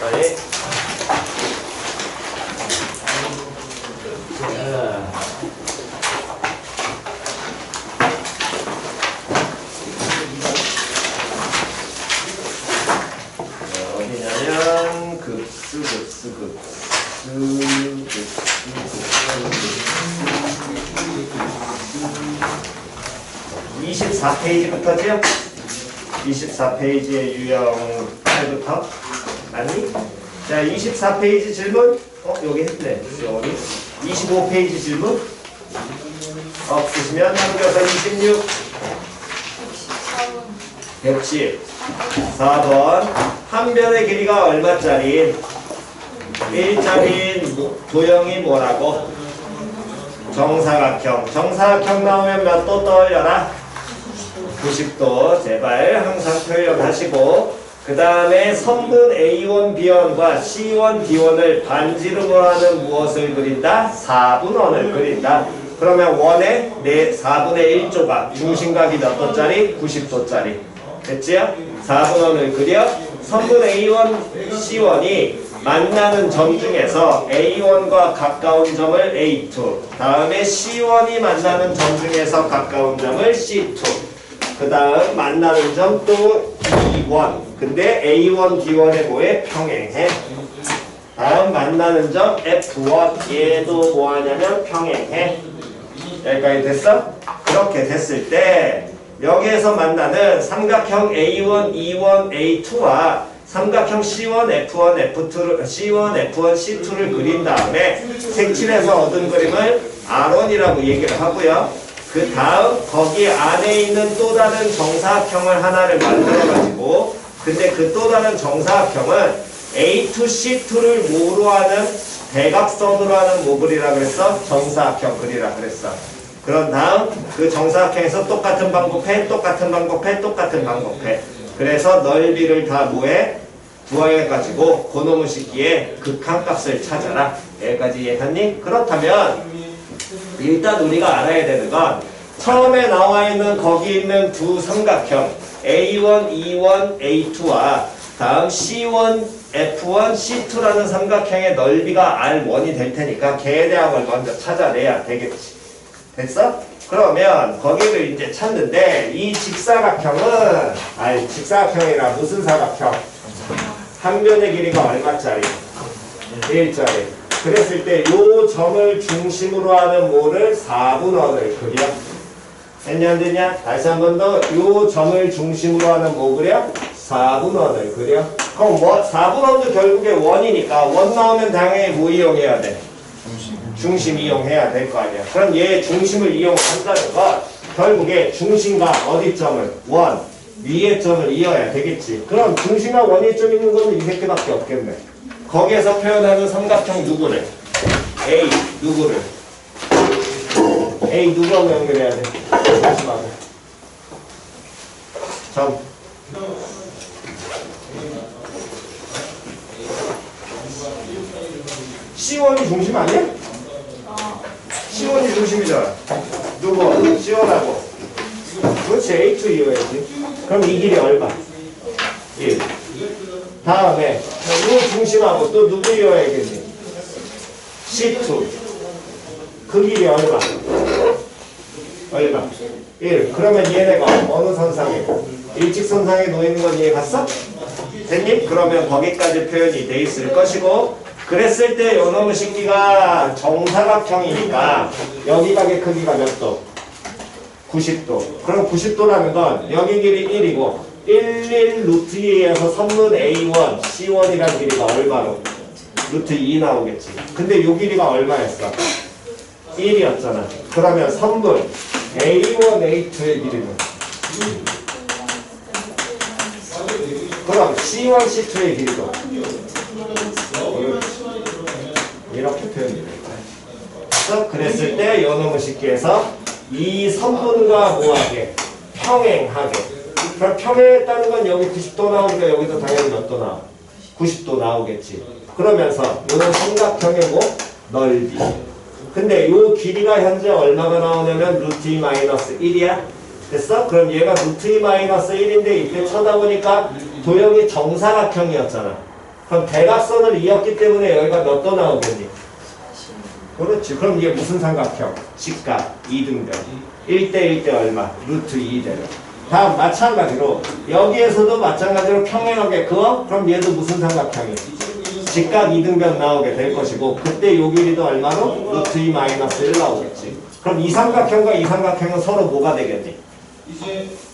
빨리. 어디냐면 급수 24페이지부터죠? 24페이지의 유형 8부터 아니? 자, 24페이지 질문 여기 했네. 여기 25페이지 질문 없으시면 한겨서 26 110 4번 한 변의 길이가 얼마짜리? 1짜리인 도형이 뭐라고? 정사각형. 정사각형 나오면 몇 도 떠올려라? 90도. 제발 항상 표현하시고 그 다음에 선분 A1, B1과 C1, D1을 반지름으로 하는 무엇을 그린다? 4분원을 그린다. 그러면 원의 4분의 1조각 중심각이 몇 도짜리? 90도짜리. 됐지요? 4분원을 그려 선분 A1, C1이 만나는 점 중에서 A1과 가까운 점을 A2 다음에 C1이 만나는 점 중에서 가까운 점을 C2 그 다음 만나는 점 또 E1 근데 A1, D1에 뭐해? 평행해. 다음 만나는 점 F1 얘도 뭐하냐면 평행해. 여기까지 됐어? 그렇게 됐을 때 여기에서 만나는 삼각형 A1, E1, A2와 삼각형 C1, F1, F2를, C1, F1, C2를 그린 다음에 색칠해서 얻은 그림을 R1이라고 얘기를 하고요. 그 다음 거기 안에 있는 또 다른 정사각형을 하나를 만들어가지고 근데 그 또 다른 정사각형은 A2, C2를 뭐로 하는 대각선으로 하는 뭐 그리라 그랬어? 정사각형 그리라 그랬어. 그런 다음 그 정사각형에서 똑같은 방법해, 똑같은 방법해, 똑같은 방법해. 그래서 넓이를 다 뭐해? 구해가지고 고노무 식기에 극한값을 찾아라. 여기까지 이해했니? 그렇다면 일단 우리가 알아야 되는 건 처음에 나와 있는 거기 있는 두 삼각형 A1, E1, A2와 다음 C1, F1, C2라는 삼각형의 넓이가 R1이 될 테니까 걔에 대한 걸 먼저 찾아내야 되겠지. 됐어? 그러면 거기를 이제 찾는데 이 직사각형은 직사각형이라 무슨 사각형? 한 변의 길이가 얼마짜리? 1짜리. 그랬을 때 요 점을 중심으로 하는 뭐를 4분원을 그려? 됐냐 안 되냐? 다시 한 번 더 요 점을 중심으로 하는 뭐 그려? 4분원을 그려? 그럼 뭐 4분원도 결국에 원이니까 원 나오면 당연히 뭐 이용해야 돼? 중심 이용해야 될 거 아니야. 그럼 얘 중심을 이용한다는 건 결국에 중심과 어디 점을? 원. 위의 점을 이어야 되겠지. 그럼 중심과 원의 점 있는 거는 이 새끼밖에 없겠네. 거기에서 표현하는 삼각형 누구를? A 누구를? A 누구하고 연결해야 돼? 중심하고. 점. C1이 중심 아니야? C1이 중심이잖아. 누구? C1하고. 그렇지. A2 이어야지. 그럼 이 길이 얼마? 1. 다음에 이 중심하고 또 누구 이어야겠니? C2. 그 길이 얼마? 얼마? 1. 그러면 얘네가 어느 선상에? 일직선상에 놓이는 건 이해 갔어? 됐니? 그러면 거기까지 표현이 돼 있을 것이고 그랬을 때 요놈의 식기가 정사각형이니까 여기 각의 크기가 몇 도? 90도. 그럼 90도라는 건 여기 길이 1이고 11 루트 2에서 선분 A1, C1이라는 길이가 얼마로? 루트 2 나오겠지. 근데 요 길이가 얼마였어? 1이었잖아. 그러면 선분 A1, A2의 길이는? 그럼 C1, C2의 길이도? 이렇게 표현이 됩니다. 그랬을 때 요놈의 식기에서 이 선분과 뭐하게? 평행하게. 그럼 평행했다는 건 여기 90도 나오니까 여기도 당연히 몇 도 나와? 90도 나오겠지. 그러면서 요는 삼각형의 뭐? 넓이. 근데 요 길이가 현재 얼마가 나오냐면 루트 2 마이너스 1이야. 됐어? 그럼 얘가 루트 2 마이너스 1인데 이때 쳐다보니까 도형이 정사각형이었잖아. 그럼 대각선을 이었기 때문에 여기가 몇 도 나오겠니? 그렇지. 그럼 이게 무슨 삼각형? 직각, 이등변. 1대1대 얼마? 루트 2대로. 다음 마찬가지로 여기에서도 마찬가지로 평행하게 그어? 그럼 얘도 무슨 삼각형이? 직각 이등변 나오게 될 것이고 그때 요 길이도 얼마로? 루트 2 마이너스 1 나오겠지. 그럼 이 삼각형과 이 삼각형은 서로 뭐가 되겠니?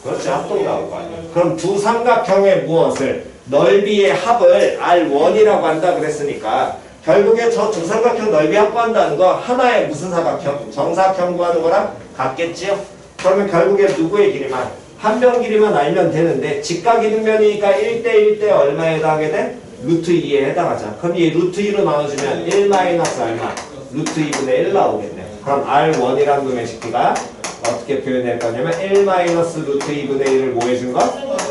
그렇지. 합동 나올 거 아니야. 그럼 두 삼각형의 무엇을? 넓이의 합을 R1이라고 한다 그랬으니까 결국에 저 두 삼각형 넓이 합구한다는 거 하나의 무슨 사각형? 정사각형 구하는 거랑 같겠지요? 그러면 결국에 누구의 길이만? 한 변 길이만 알면 되는데 직각 이등변이니까 1대1대 얼마에 해당하게 돼? 루트 2에 해당하자. 그럼 이 루트 2로 나눠주면 1 마이너스 얼마? 루트 2분의 1 나오겠네. 그럼 R1이란 놈의 식기가 어떻게 표현할 거냐면 1 마이너스 루트 2분의 1을 뭐 해준 거?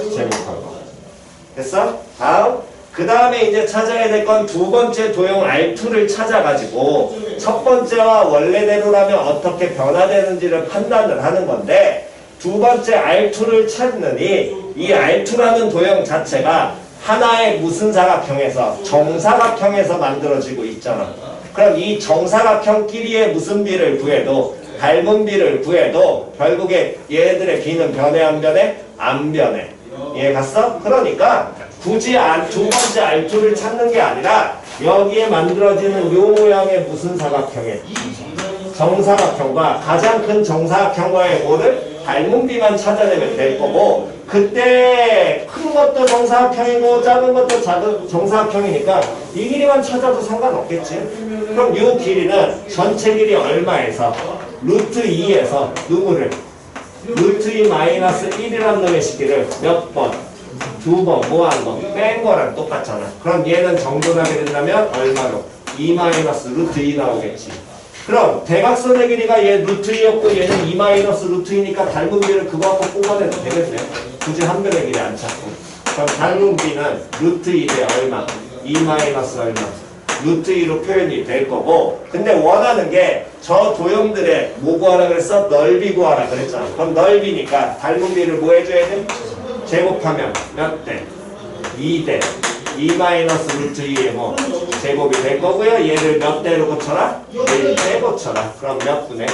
제곱한 거. 됐어? 다음. 그 다음에 이제 찾아야 될 건 두 번째 도형 R2를 찾아가지고 첫 번째와 원래대로라면 어떻게 변화되는지를 판단을 하는 건데 두 번째 R2를 찾느니 이 R2라는 도형 자체가 하나의 무슨 사각형에서 정사각형에서 만들어지고 있잖아. 그럼 이 정사각형끼리의 무슨 비를 구해도 닮은 비를 구해도 결국에 얘들의 비는 변해 안 변해? 안 변해. 이해 갔어? 그러니까 굳이 두 번째 R2를 찾는 게 아니라 여기에 만들어지는 요 모양의 무슨 사각형에 정사각형과 가장 큰 정사각형과의 뭐를? 닮은 비만 찾아내면 될 거고 그때 큰 것도 정사각형이고 작은 것도 작은 정사각형이니까 이 길이만 찾아도 상관없겠지. 그럼 이 길이는 전체 길이 얼마에서? 루트 2에서 누구를? 루트 2 마이너스 1이라는 놈의 식기를 몇 번? 두 번 뭐하는 거? 뺀 거랑 똑같잖아. 그럼 얘는 정돈하게 된다면 얼마로? 2 마이너스 루트 2 나오겠지. 그럼 대각선의 길이가 얘 루트 2였고 얘는 2 마이너스 루트 2니까 닮은 비를 그거 갖고 뽑아내도 되겠네. 굳이 한 변의 길이 안 찾고. 그럼 닮은 비는 루트 2대 얼마? 2 마이너스 얼마? 루트 2로 표현이 될 거고 근데 원하는 게 저 도형들의 뭐 구하라 그랬어? 넓이 구하라 그랬잖아. 그럼 넓이니까 닮은 비를 뭐 해줘야 돼? 제곱하면 몇 대? 2대 2 마이너스 루트 2의 뭐 제곱이 될 거고요. 얘를 몇 대로 고쳐라? 1대 고쳐라. 그럼 몇 분의?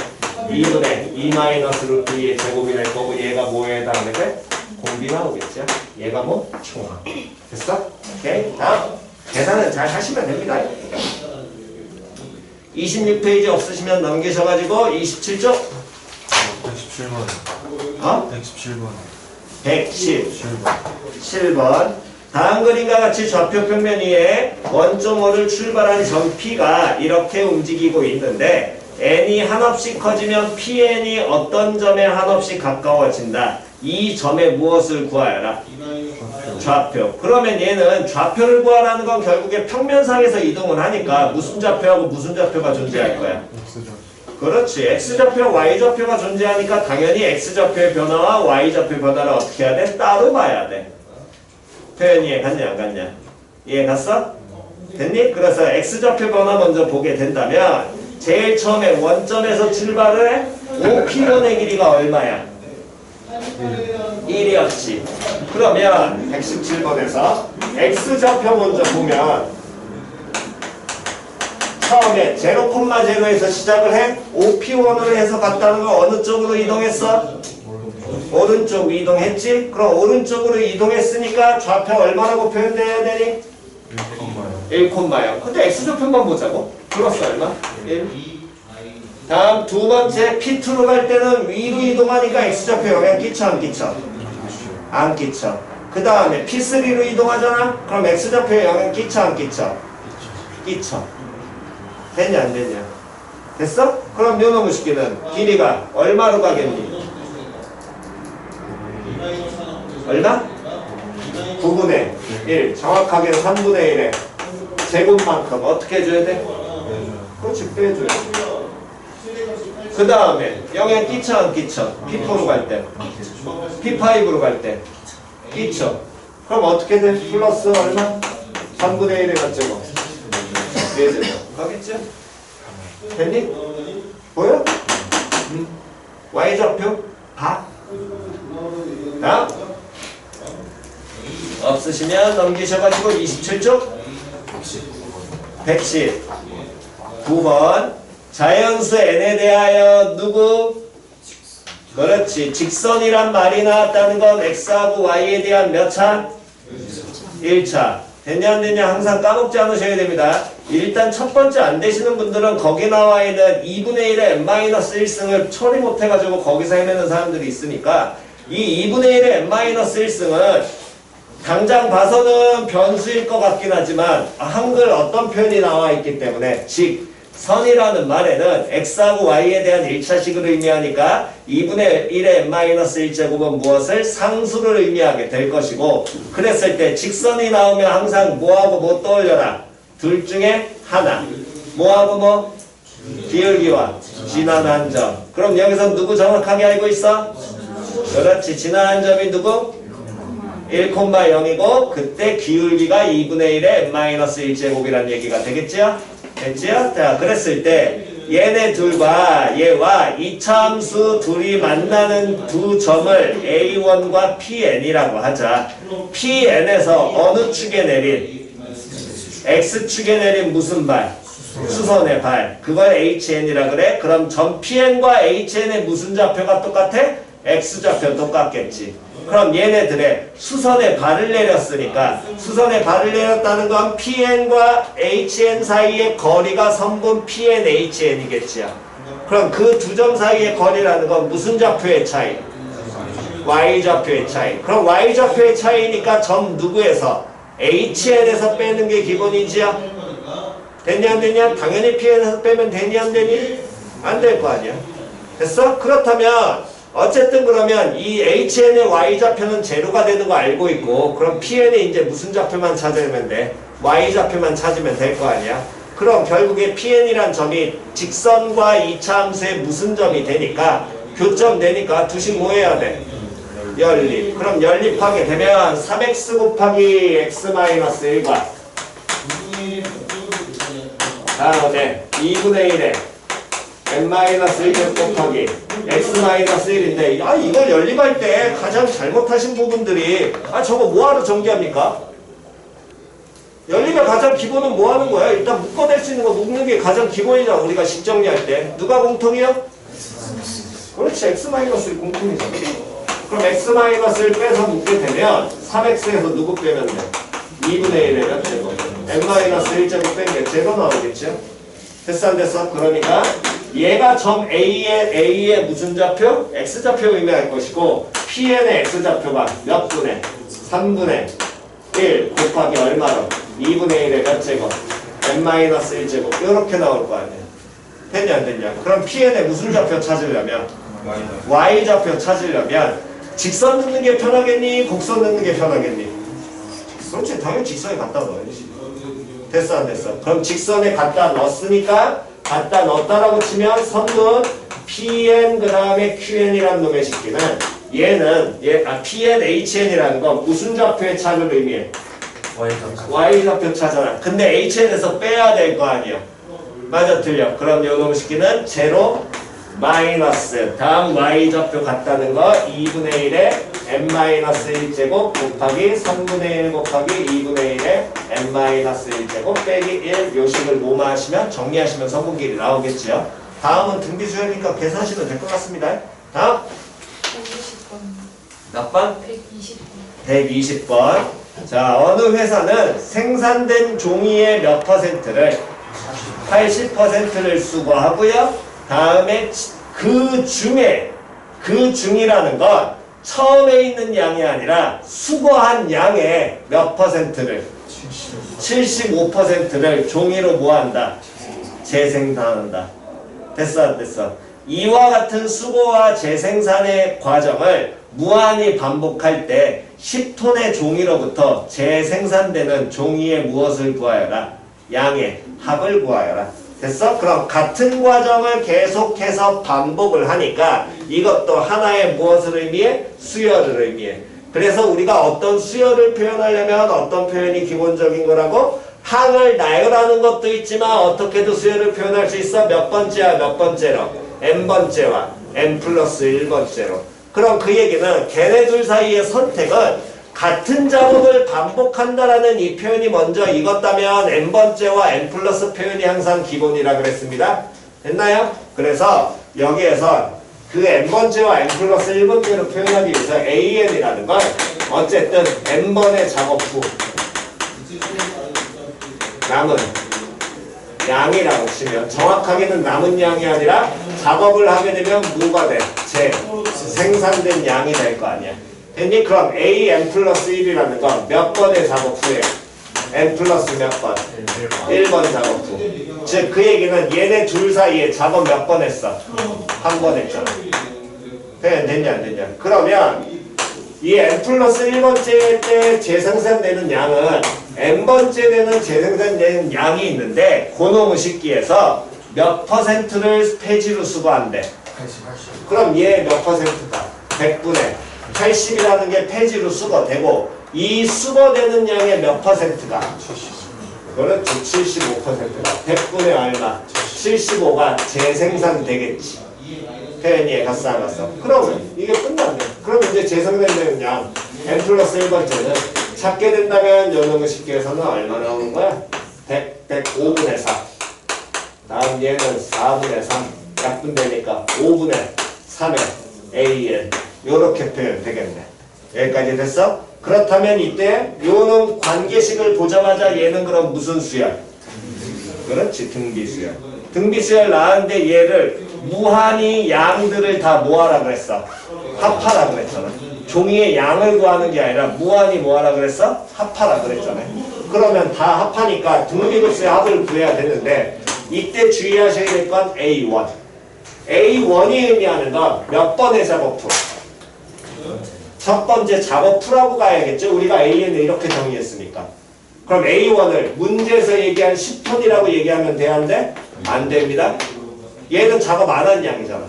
2분의 2 마이너스 루트 2의 제곱이 될 거고 얘가 뭐에 해당하게 돼? 공비 나오겠죠? 얘가 뭐? 총합. 됐어? 오케이. 다음. 계산은 잘 하시면 됩니다. 26페이지 없으시면 넘기셔가지고 27쪽 117번. 어? 117번. 117번 다음 그림과 같이 좌표 평면 위에 원점호를 출발한 점 P가 이렇게 움직이고 있는데 n이 한없이 커지면 Pn이 어떤 점에 한없이 가까워진다. 이 점의 무엇을 구하여라? 좌표. 그러면 얘는 좌표를 구하라는 건 결국에 평면상에서 이동을 하니까 무슨 좌표하고 무슨 좌표가 존재할 거야? 그렇지. X좌표와 Y좌표가 존재하니까 당연히 X좌표의 변화와 Y좌표의 변화를 어떻게 해야 돼? 따로 봐야 돼. 표현이 이해 갔냐 안 갔냐? 이해 갔어? 됐니? 그래서 X좌표 변화 먼저 보게 된다면 제일 처음에 원점에서 출발을 해? OP1의 길이가 얼마야? 1이었지. 그러면 117번에서 X좌표 먼저 보면 처음에 0,0에서 시작을 해? OP1으로 해서 갔다는 건 어느 쪽으로 이동했어? 오른쪽 이동했지? 그럼 오른쪽으로 이동했으니까 좌표 얼마라고 표현돼야 되니? 1,0. 근데 X좌표만 보자고. 플러스 얼마? 1. 다음 두 번째 P2로 갈 때는 위로 이동하니까 X좌표 영향 끼쳐 안 끼쳐? 안 끼쳐. 그 다음에 P3로 이동하잖아? 그럼 X좌표에 영향 끼쳐 안 끼쳐? 끼쳐. 됐냐 안 됐냐? 됐어? 그럼 요 놈의 식기는 길이가 얼마로 가겠니? 얼마? 9분의 1. 정확하게 3분의 1의 제곱만큼 어떻게 해줘야 돼? 그렇지, 빼줘야 돼. 그 다음에 영향 끼쳐 안 끼쳐? P4로 갈 때, P5로 갈 때 끼쳐. 그럼 어떻게 돼? 플러스 얼마? 3분의 1의 같제곱 4제곱 가겠지? 됐니? 보여? Y좌표? 봐. 다음 없으시면 넘기셔가지고 27쪽 110. 9번. 자연수 n에 대하여 누구? 그렇지. 직선이란 말이 나왔다는 건 x하고 y에 대한 몇 차? 1차. 됐냐 안 됐냐 항상 까먹지 않으셔야 됩니다. 일단 첫 번째 안 되시는 분들은 거기 나와 있는 2분의 1의 n-1승을 처리 못해가지고 거기서 헤매는 사람들이 있으니까 이 2분의 1의 n-1승은 당장 봐서는 변수일 것 같긴 하지만 한글 어떤 표현이 나와 있기 때문에 즉 선이라는 말에는 x하고 y에 대한 1차식을 의미하니까 2분의 1의 n-1제곱은 무엇을? 상수를 의미하게 될 것이고 그랬을 때 직선이 나오면 항상 뭐하고 뭐 떠올려라? 둘 중에 하나. 뭐하고 뭐? 기울기와 지나는 점. 그럼 여기서 누구 정확하게 알고 있어? 그렇지. 지나는 점이 누구? 1,0이고 그때 기울기가 2분의 1의 n-1제곱이라는 얘기가 되겠죠? 됐지요? 자, 그랬을 때 얘네 둘과 얘와 이차함수 둘이 만나는 두 점을 A1과 PN이라고 하자. PN에서 어느 축에 내린? X축에 내린 무슨 발? 수선의 발. 그걸 HN이라 그래? 그럼 점 PN과 HN의 무슨 좌표가 똑같아? X좌표 똑같겠지. 그럼 얘네들의 수선의 발을 내렸으니까 수선의 발을 내렸다는 건 PN과 HN 사이의 거리가 선분 PN, HN이겠지요. 그럼 그 두 점 사이의 거리라는 건 무슨 좌표의 차이? Y좌표의 차이. 그럼 Y좌표의 차이니까 점 누구에서? HN에서 빼는 게 기본이지요. 됐냐 안 됐냐? 당연히 PN에서 빼면 되니 안 되니? 안 될 거 아니야. 됐어? 그렇다면 어쨌든 그러면 이 HN의 Y좌표는 제로가 되는 거 알고 있고 그럼 PN의 이제 무슨 좌표만 찾으면 돼? Y좌표만 찾으면 될 거 아니야? 그럼 결국에 PN이란 점이 직선과 이차함수의 무슨 점이 되니까 교점 되니까 두식 뭐 해야 돼? 연립. 그럼 연립하게 되면 3x 곱하기 x-1과 다음에 2분의 1에 n-1 곱하기 x-1인데 이걸 연립할 때 가장 잘못하신 부분들이 저거 뭐하러 전개합니까? 연립의 가장 기본은 뭐 하는 거야? 일단 묶어낼 수 있는 거 묶는 게 가장 기본이잖아. 우리가 식 정리할 때 누가 공통이요? 그렇지. x-1 공통이잖아. 그럼 x-를 빼서 묶게 되면 3x에서 누구 빼면 돼? 2분의 1의 제곱 n-1제곱 뺀 게 제로 나오겠죠? 됐어 안 됐어? 그러니까 얘가 점 A의 무슨 좌표? X좌표 의미할 것이고 PN의 X좌표가 몇 분의? 3분의 1 곱하기 얼마로? 2분의 1의 몇 제곱? n-1제곱 이렇게 나올 거 아니야. 됐냐 안 됐냐? 그럼 PN의 무슨 좌표 찾으려면? Y좌표 찾으려면 직선 넣는 게 편하겠니? 곡선 넣는 게 편하겠니? 그렇지. 당연히 직선에 갖다 넣어야지. 됐어 안 됐어? 그럼 직선에 갖다 넣었으니까 갖다 넣었다라고 치면 선분 PN 그 다음에 QN이라는 놈의 식기는 얘는 PN, HN이라는 건 무슨 좌표의 차를 의미해? Y좌표 차잖아. 근데 HN에서 빼야 될 거 아니야. 맞아 틀려. 그럼 요 놈의 식기는 제로 마이너스 다음 Y좌표 같다는 거 2분의 1에 n-1제곱 곱하기 3분의 1 곱하기 2분의 1에 n-1제곱 빼기 1 요식을 뭐만 하시면 정리하시면 성분길이 나오겠죠. 다음은 등비주행이니까 계산하시면 될 것 같습니다. 다음 120번. 몇 번? 120번. 120번. 자, 어느 회사는 생산된 종이의 몇 퍼센트를 80%를 수거하고요. 다음에 그 중이라는 건 처음에 있는 양이 아니라 수거한 양의 몇 퍼센트를 75%를 종이로 뭐한다? 재생산한다. 됐어 안 됐어? 이와 같은 수거와 재생산의 과정을 무한히 반복할 때 10톤의 종이로부터 재생산되는 종이의 무엇을 구하여라? 양의 합을 구하여라. 됐어? 그럼 같은 과정을 계속해서 반복을 하니까 이것도 하나의 무엇을 의미해? 수열을 의미해. 그래서 우리가 어떤 수열을 표현하려면 어떤 표현이 기본적인 거라고? 항을 나열하는 것도 있지만 어떻게도 수열을 표현할 수 있어? 몇 번째와 몇 번째로? n번째와 n 플러스 1번째로. 그럼 그 얘기는 걔네 둘 사이의 선택은 같은 작업을 반복한다라는 이 표현이 먼저 익었다면 n번째와 n 플러스 표현이 항상 기본이라 그랬습니다. 됐나요? 그래서 여기에서 그 n번째와 n 플러스 1번째로 표현하기 위해서 an이라는 건 어쨌든 n번의 작업 후 남은 양이라고 치면 정확하게는 남은 양이 아니라 작업을 하게 되면 뭐가 돼? 생산된 양이 될 거 아니야. 됐니? 그럼 a n 플러스 1이라는 건 몇 번의 작업 후에 n 플러스 몇 번? 1번 작업 후. 즉 그 얘기는 얘네 둘 사이에 작업 몇 번 했어? 한 번 했잖아. 됐냐 안 됐냐? 그러면 이 n 플러스 1번째 때 재생산되는 양은 n번째 되는 재생산되는 양이 있는데 고놈의 식기에서 몇 퍼센트를 폐지로 수거한대. 그럼 얘 몇 퍼센트다? 100분의 80이라는 게 폐지로 수거되고 이 수거되는 양의 몇 퍼센트가? 그렇지 75%가 100분의 얼마? 75가 재생산되겠지. 표현이 갔어 안 갔어? 그러면 이게 끝났네. 그럼 이제 재생산되는 양 n 플러스 1번째는 찾게 된다면 요놈의 식기에서는 얼마 나오는 거야? 105분의 4. 다음 얘는 4분의 3 약분되니까 5분의 3의 AN 요렇게 표현 되겠네. 여기까지 됐어? 그렇다면 이때 요놈 관계식을 보자마자 얘는 그럼 무슨 수열? 그렇지 등비수열. 등비수열 나왔는데 얘를 무한히 양들을 다 뭐하라 그랬어? 합하라 그랬잖아. 종이의 양을 구하는 게 아니라 무한히 뭐하라 그랬어? 합하라 그랬잖아. 그러면 다 합하니까 등비수의 합을 구해야 되는데 이때 주의하셔야 될 건 A1. A1이 의미하는 건 몇 번의 작업 후? 첫 번째 작업 후라고 가야겠죠? 우리가 AN을 이렇게 정의했으니까. 그럼 A1을 문제에서 얘기한 10톤이라고 얘기하면 돼야한데? 안 됩니다. 얘는 작업 안 한 양이잖아.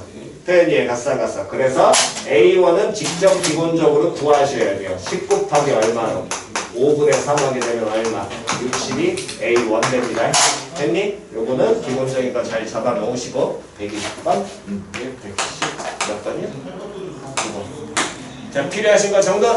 표현이 갔어 안 갔어. 그래서 A1은 직접 기본적으로 구하셔야 돼요. 10 곱하기 얼마로? 5분의 3 하게 되면 얼마? 60이 A1 됩니다. 됐니? 요거는 기본적인 거 잘 잡아 놓으시고 120번 110 몇 번이요? 2번. 자, 필요하신 거 정도?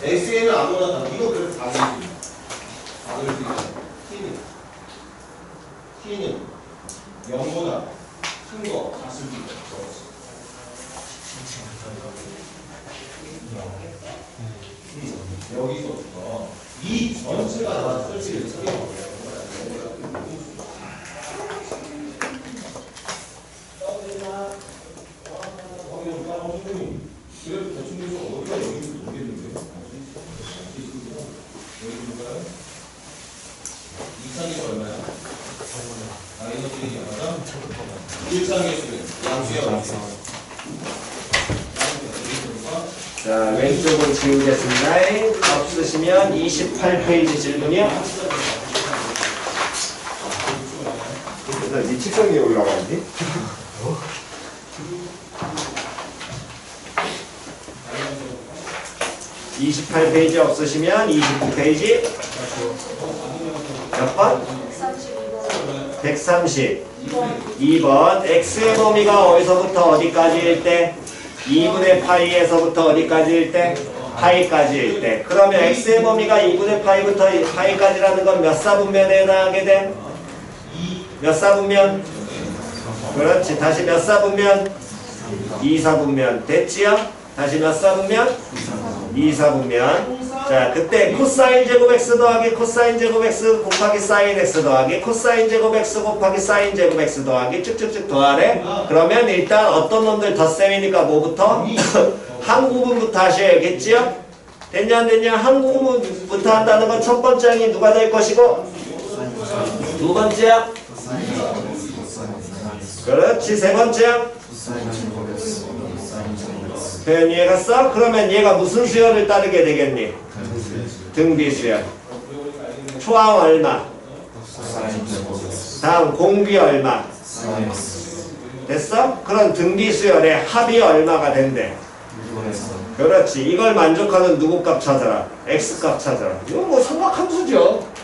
SN은 아무나 다 이거 그래서 다 되지. 다를 수 있어. T는 0보다 큰 거 같을 수 있어. 여기서부터 이 전체가 다 설치를 해요. 그래도 대충 해서 어디가 여기인지 모르겠는데. 이상이 얼마야? 마이너스 1이 얼마야? 1상의 수는 양수의 얼마야? 자, 왼쪽은 지우겠습니다. 없으시면 28페이지 질문이요. 그래서 이 책상 위에 올라가야지. 28페이지 없으시면 29페이지 몇 번? 132번. x의 범위가 어디서부터 어디까지일 때? 2분의 파이에서부터 어디까지일 때? 파이까지일 때. 그러면 x의 범위가 2분의 파이부터 파이까지라는 건 몇 사분면에 해당하게 돼? 몇 사분면? 그렇지. 다시 몇 사분면? 2사분면. 됐지요? 다시 몇 사분면? 2사분면. 자, 그때 코사인 제곱 x 더하기 코사인 제곱 x 곱하기 사인 x 더하기 코사인 제곱 x 곱하기 사인 제곱 x 더하기 쭉쭉쭉 더하래. 그러면 일단 어떤 놈들 덧셈이니까 뭐부터? 한 구분부터 하셔야겠지요? 됐냐 안 됐냐? 한 구분부터 한다는 건 첫 번째 항이 누가 될 것이고 두 번째야. 그렇지. 세 번째야. 표현 이해갔어? 그러면 얘가 무슨 수열을 따르게 되겠니? 등비 수열. 초항 얼마? 다음 공비 얼마? 됐어? 그런 등비 수열의 합이 얼마가 된대? 그렇지. 이걸 만족하는 누구 값 찾아라? x 값 찾아라. 이건 뭐 삼각함수죠.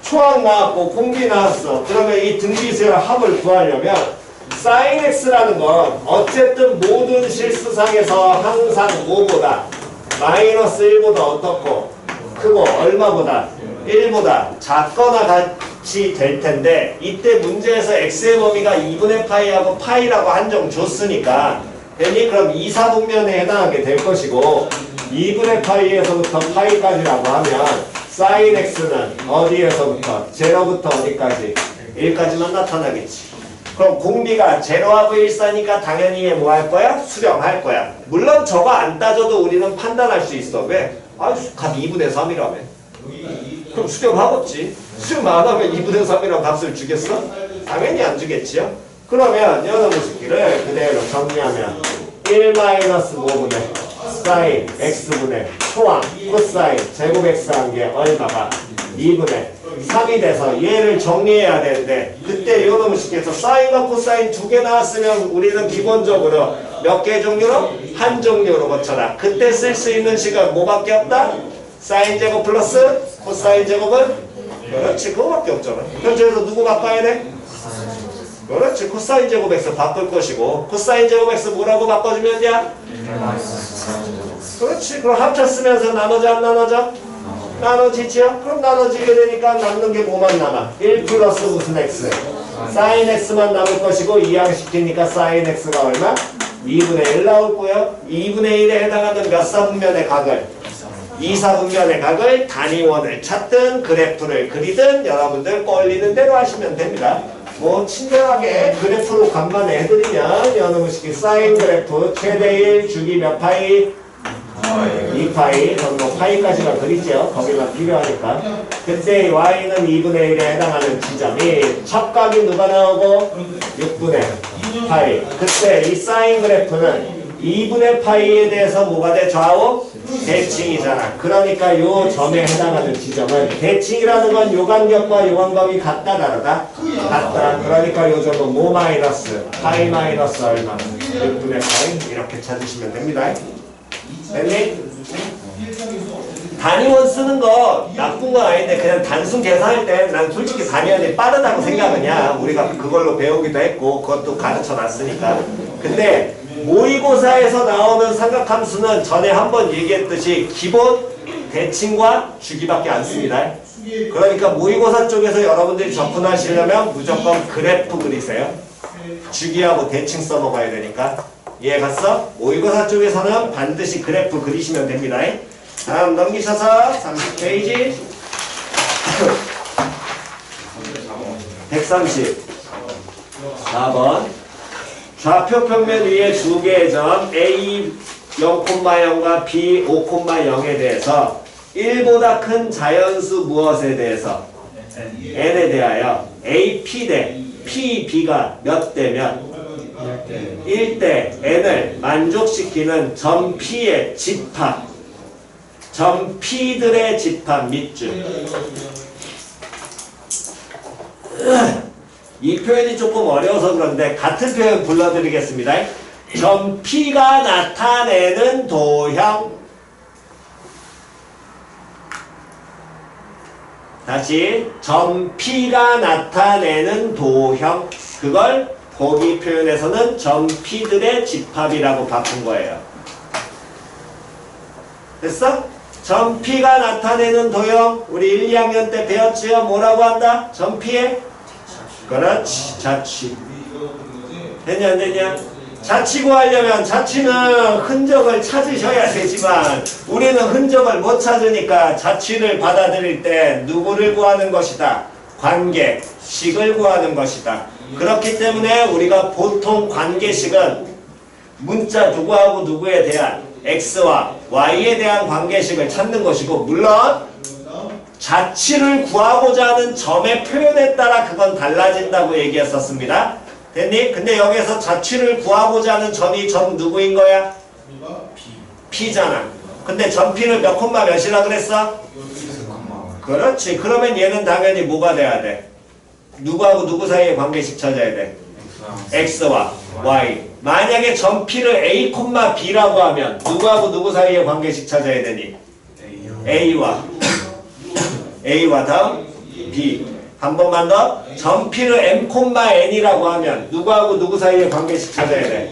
초항 나왔고 공비 나왔어. 그러면 이 등비 수열 합을 구하려면 sin x라는 건 어쨌든 모든 실수상에서 항상 5보다 마이너스 1보다 어떻고 크고 얼마보다 1보다 작거나 같이 될 텐데 이때 문제에서 x의 범위가 2분의 파이하고 파이라고 한정 줬으니까 괜히 그럼 2, 4분면에 해당하게 될 것이고 2분의 파이에서부터 파이까지라고 하면 sin x는 어디에서부터? 0부터 어디까지? 1까지만 나타나겠지. 그럼 공비가 제로하고 1사니까 당연히 얘 뭐 할 거야? 수렴할 거야. 물론 저거 안 따져도 우리는 판단할 수 있어. 왜? 아, 값 2분의 3이라며. 그럼 수렴하겠지. 수렴 안 하면 2분의 3이라는 값을 주겠어? 당연히 안 주겠지요. 그러면 연어무식기를 그대로 정리하면 1-5분의 사인 x분의 초항 코사인 제곱 x 한 게 얼마가 2분의 3이 돼서 얘를 정리해야 되는데 그때 요놈 식에서 사인과 코사인 두 개 나왔으면 우리는 기본적으로 몇 개 종류로? 한 종류로 고쳐라. 그때 쓸 수 있는 식은 뭐밖에 없다? 사인 제곱 플러스 코사인 제곱은? 그렇지. 그거밖에 없잖아. 그럼 저기서 누구 바꿔야 돼? 그렇지. 코사인 제곱 x 바꿀 것이고 코사인 제곱 x 뭐라고 바꿔주면 돼? 그렇지. 그럼 합쳤으면서 나눠져 안 나눠져? 나눠지죠? 그럼 나눠지게 되니까 남는 게 뭐만 남아? 1 플러스 무슨 x? sin x만 남을 것이고 이항시키니까 sin x가 얼마? 2분의 1 나올 거예요. 2분의 1에 해당하는 몇 사분면의 각을? 2사분면의 각을 단위원을 찾든 그래프를 그리든 여러분들 꼴리는 대로 하시면 됩니다. 뭐 친절하게 그래프로 간만에 해드리면 여러분식이 사인 그래프 최대 1 주기 몇 파이? 2파이 그럼 파이까지가 그리죠. 거기만 필요하니까. 그때 y는 2분의 1에 해당하는 지점이 첫 각이 누가 나오고 6분의 파이. 그때 이 사인 그래프는 2분의 파이에 대해서 뭐가 돼? 좌우? 대칭이잖아. 그러니까 요 점에 해당하는 지점은 대칭이라는 건 요 간격과 요 간격이 같다 다르다? 같다. 그러니까 요 점은 뭐 마이너스? 파이 마이너스 얼마? 6분의 파이 이렇게 찾으시면 됩니다. 됐니? 단위원 쓰는 거 나쁜 건 아닌데 그냥 단순 계산할 때 난 솔직히 단위원이 빠르다고 생각하냐. 우리가 그걸로 배우기도 했고 그것도 가르쳐 놨으니까. 근데 모의고사에서 나오는 삼각함수는 전에 한번 얘기했듯이 기본 대칭과 주기밖에 안 씁니다. 그러니까 모의고사 쪽에서 여러분들이 접근하시려면 무조건 그래프 그리세요. 주기하고 대칭 써먹어야 되니까. 이해 갔어? 모의고사 쪽에서는 반드시 그래프 그리시면 됩니다. 다음 넘기셔서 30페이지 134번 좌표 평면 위에 두 개의 점 A 0,0과 B 5,0에 대해서 1보다 큰 자연수 무엇에 대해서? N에 대하여 AP 대 PB가 몇 대면? 1대 N을 만족시키는 점 P의 집합 점 P들의 집합 밑줄. 이 표현이 조금 어려워서 그런데 같은 표현 불러드리겠습니다. 점 P가 나타내는 도형. 다시 점 P가 나타내는 도형. 그걸 보기 표현에서는 점 P들의 집합이라고 바꾼 거예요. 됐어? 점 P가 나타내는 도형. 우리 1, 2학년 때 배웠지요? 뭐라고 한다? 점 P의? 그렇지. 자취. 되냐 안 되냐? 자취 구하려면 자취는 흔적을 찾으셔야 되지만 우리는 흔적을 못 찾으니까 자취를 받아들일 때 누구를 구하는 것이다? 관계식을 구하는 것이다. 그렇기 때문에 우리가 보통 관계식은 문자 누구하고 누구에 대한 x와 y에 대한 관계식을 찾는 것이고 물론 자취를 구하고자 하는 점의 표현에 따라 그건 달라진다고 얘기했었습니다. 됐니? 근데 여기서 자취를 구하고자 하는 점이 점 누구인 거야? P잖아. 근데 점 P를 몇 콤마 몇이라 그랬어? 그렇지. 그러면 얘는 당연히 뭐가 돼야 돼? 누구하고 누구 사이의 관계식 찾아야 돼? X와 Y. 만약에 점 P를 A, B라고 하면 누구하고 누구 사이의 관계식 찾아야 되니? A와 다음 B. 한 번만 더. 점 P를 M, N이라고 하면 누구하고 누구 사이의 관계식 찾아야 돼?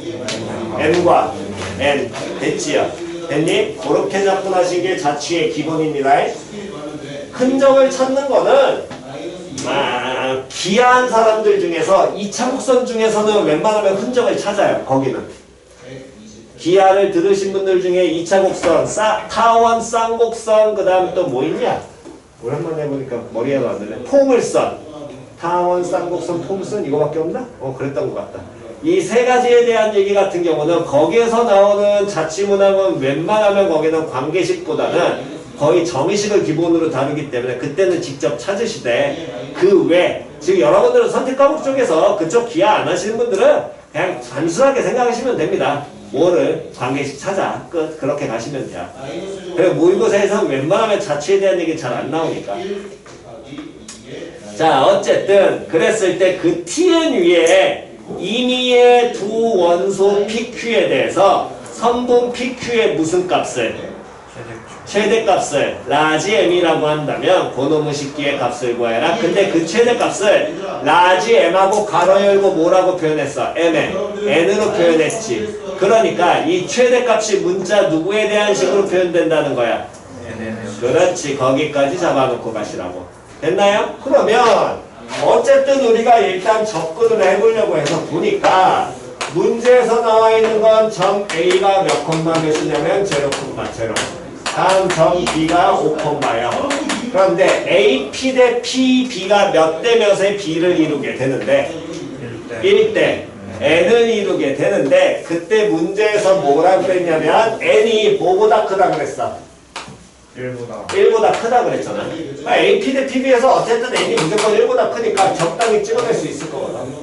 M과 N. 됐지요? 됐니? 그렇게 접근하시는 게 자취의 기본입니다. 흔적을 찾는 거는 기하한 사람들 중에서 이차곡선 중에서는 웬만하면 흔적을 찾아요. 거기는 기하를 들으신 분들 중에 이차곡선, 타원, 쌍곡선, 그 다음 또 뭐 있냐? 오랜만에 해보니까 머리에도 안 들네. 포물선, 타원, 쌍곡선, 포물선 이거밖에 없나? 그랬던 것 같다. 이 세 가지에 대한 얘기 같은 경우는 거기에서 나오는 자취문항은 웬만하면 거기는 관계식보다는 거의 점의식을 기본으로 다루기 때문에 그때는 직접 찾으시되 그 외, 지금 여러분들은 선택 과목 쪽에서 그쪽 기하 안 하시는 분들은 그냥 단순하게 생각하시면 됩니다. 뭐를 관계식 찾아 끝. 그렇게 가시면 돼요. 그리고 모의고사에서는 웬만하면 자취에 대한 얘기 잘 안 나오니까. 자, 어쨌든 그랬을 때 그 Tn 위에 임의의 두 원소 PQ에 대해서 선분 PQ의 무슨 값을? 최대값을 라지 M이라고 한다면 그놈의 식기의 값을 구해라. 근데 그 최대값을 라지 M하고 가로 열고 뭐라고 표현했어? N으로 표현했지. 그러니까 이 최대값이 문자 누구에 대한 식으로 표현된다는 거야? 그렇지. 거기까지 잡아놓고 가시라고. 됐나요? 그러면 어쨌든 우리가 일단 접근을 해보려고 해서 보니까 문제에서 나와 있는 건 점 A가 몇 콤마 몇이냐면 0, 0. 다음 점 B가 5,0. 그런데 AP 대 PB가 몇 대 몇의 B를 이루게 되는데 1대 N을 이루게 되는데 그때 문제에서 뭐라 그랬냐면 N이 뭐보다 크다 그랬어? 1보다 크다 그랬잖아. AP 대 PB에서 어쨌든 N이 무조건 1보다 크니까 적당히 찍어낼 수 있을 거거든.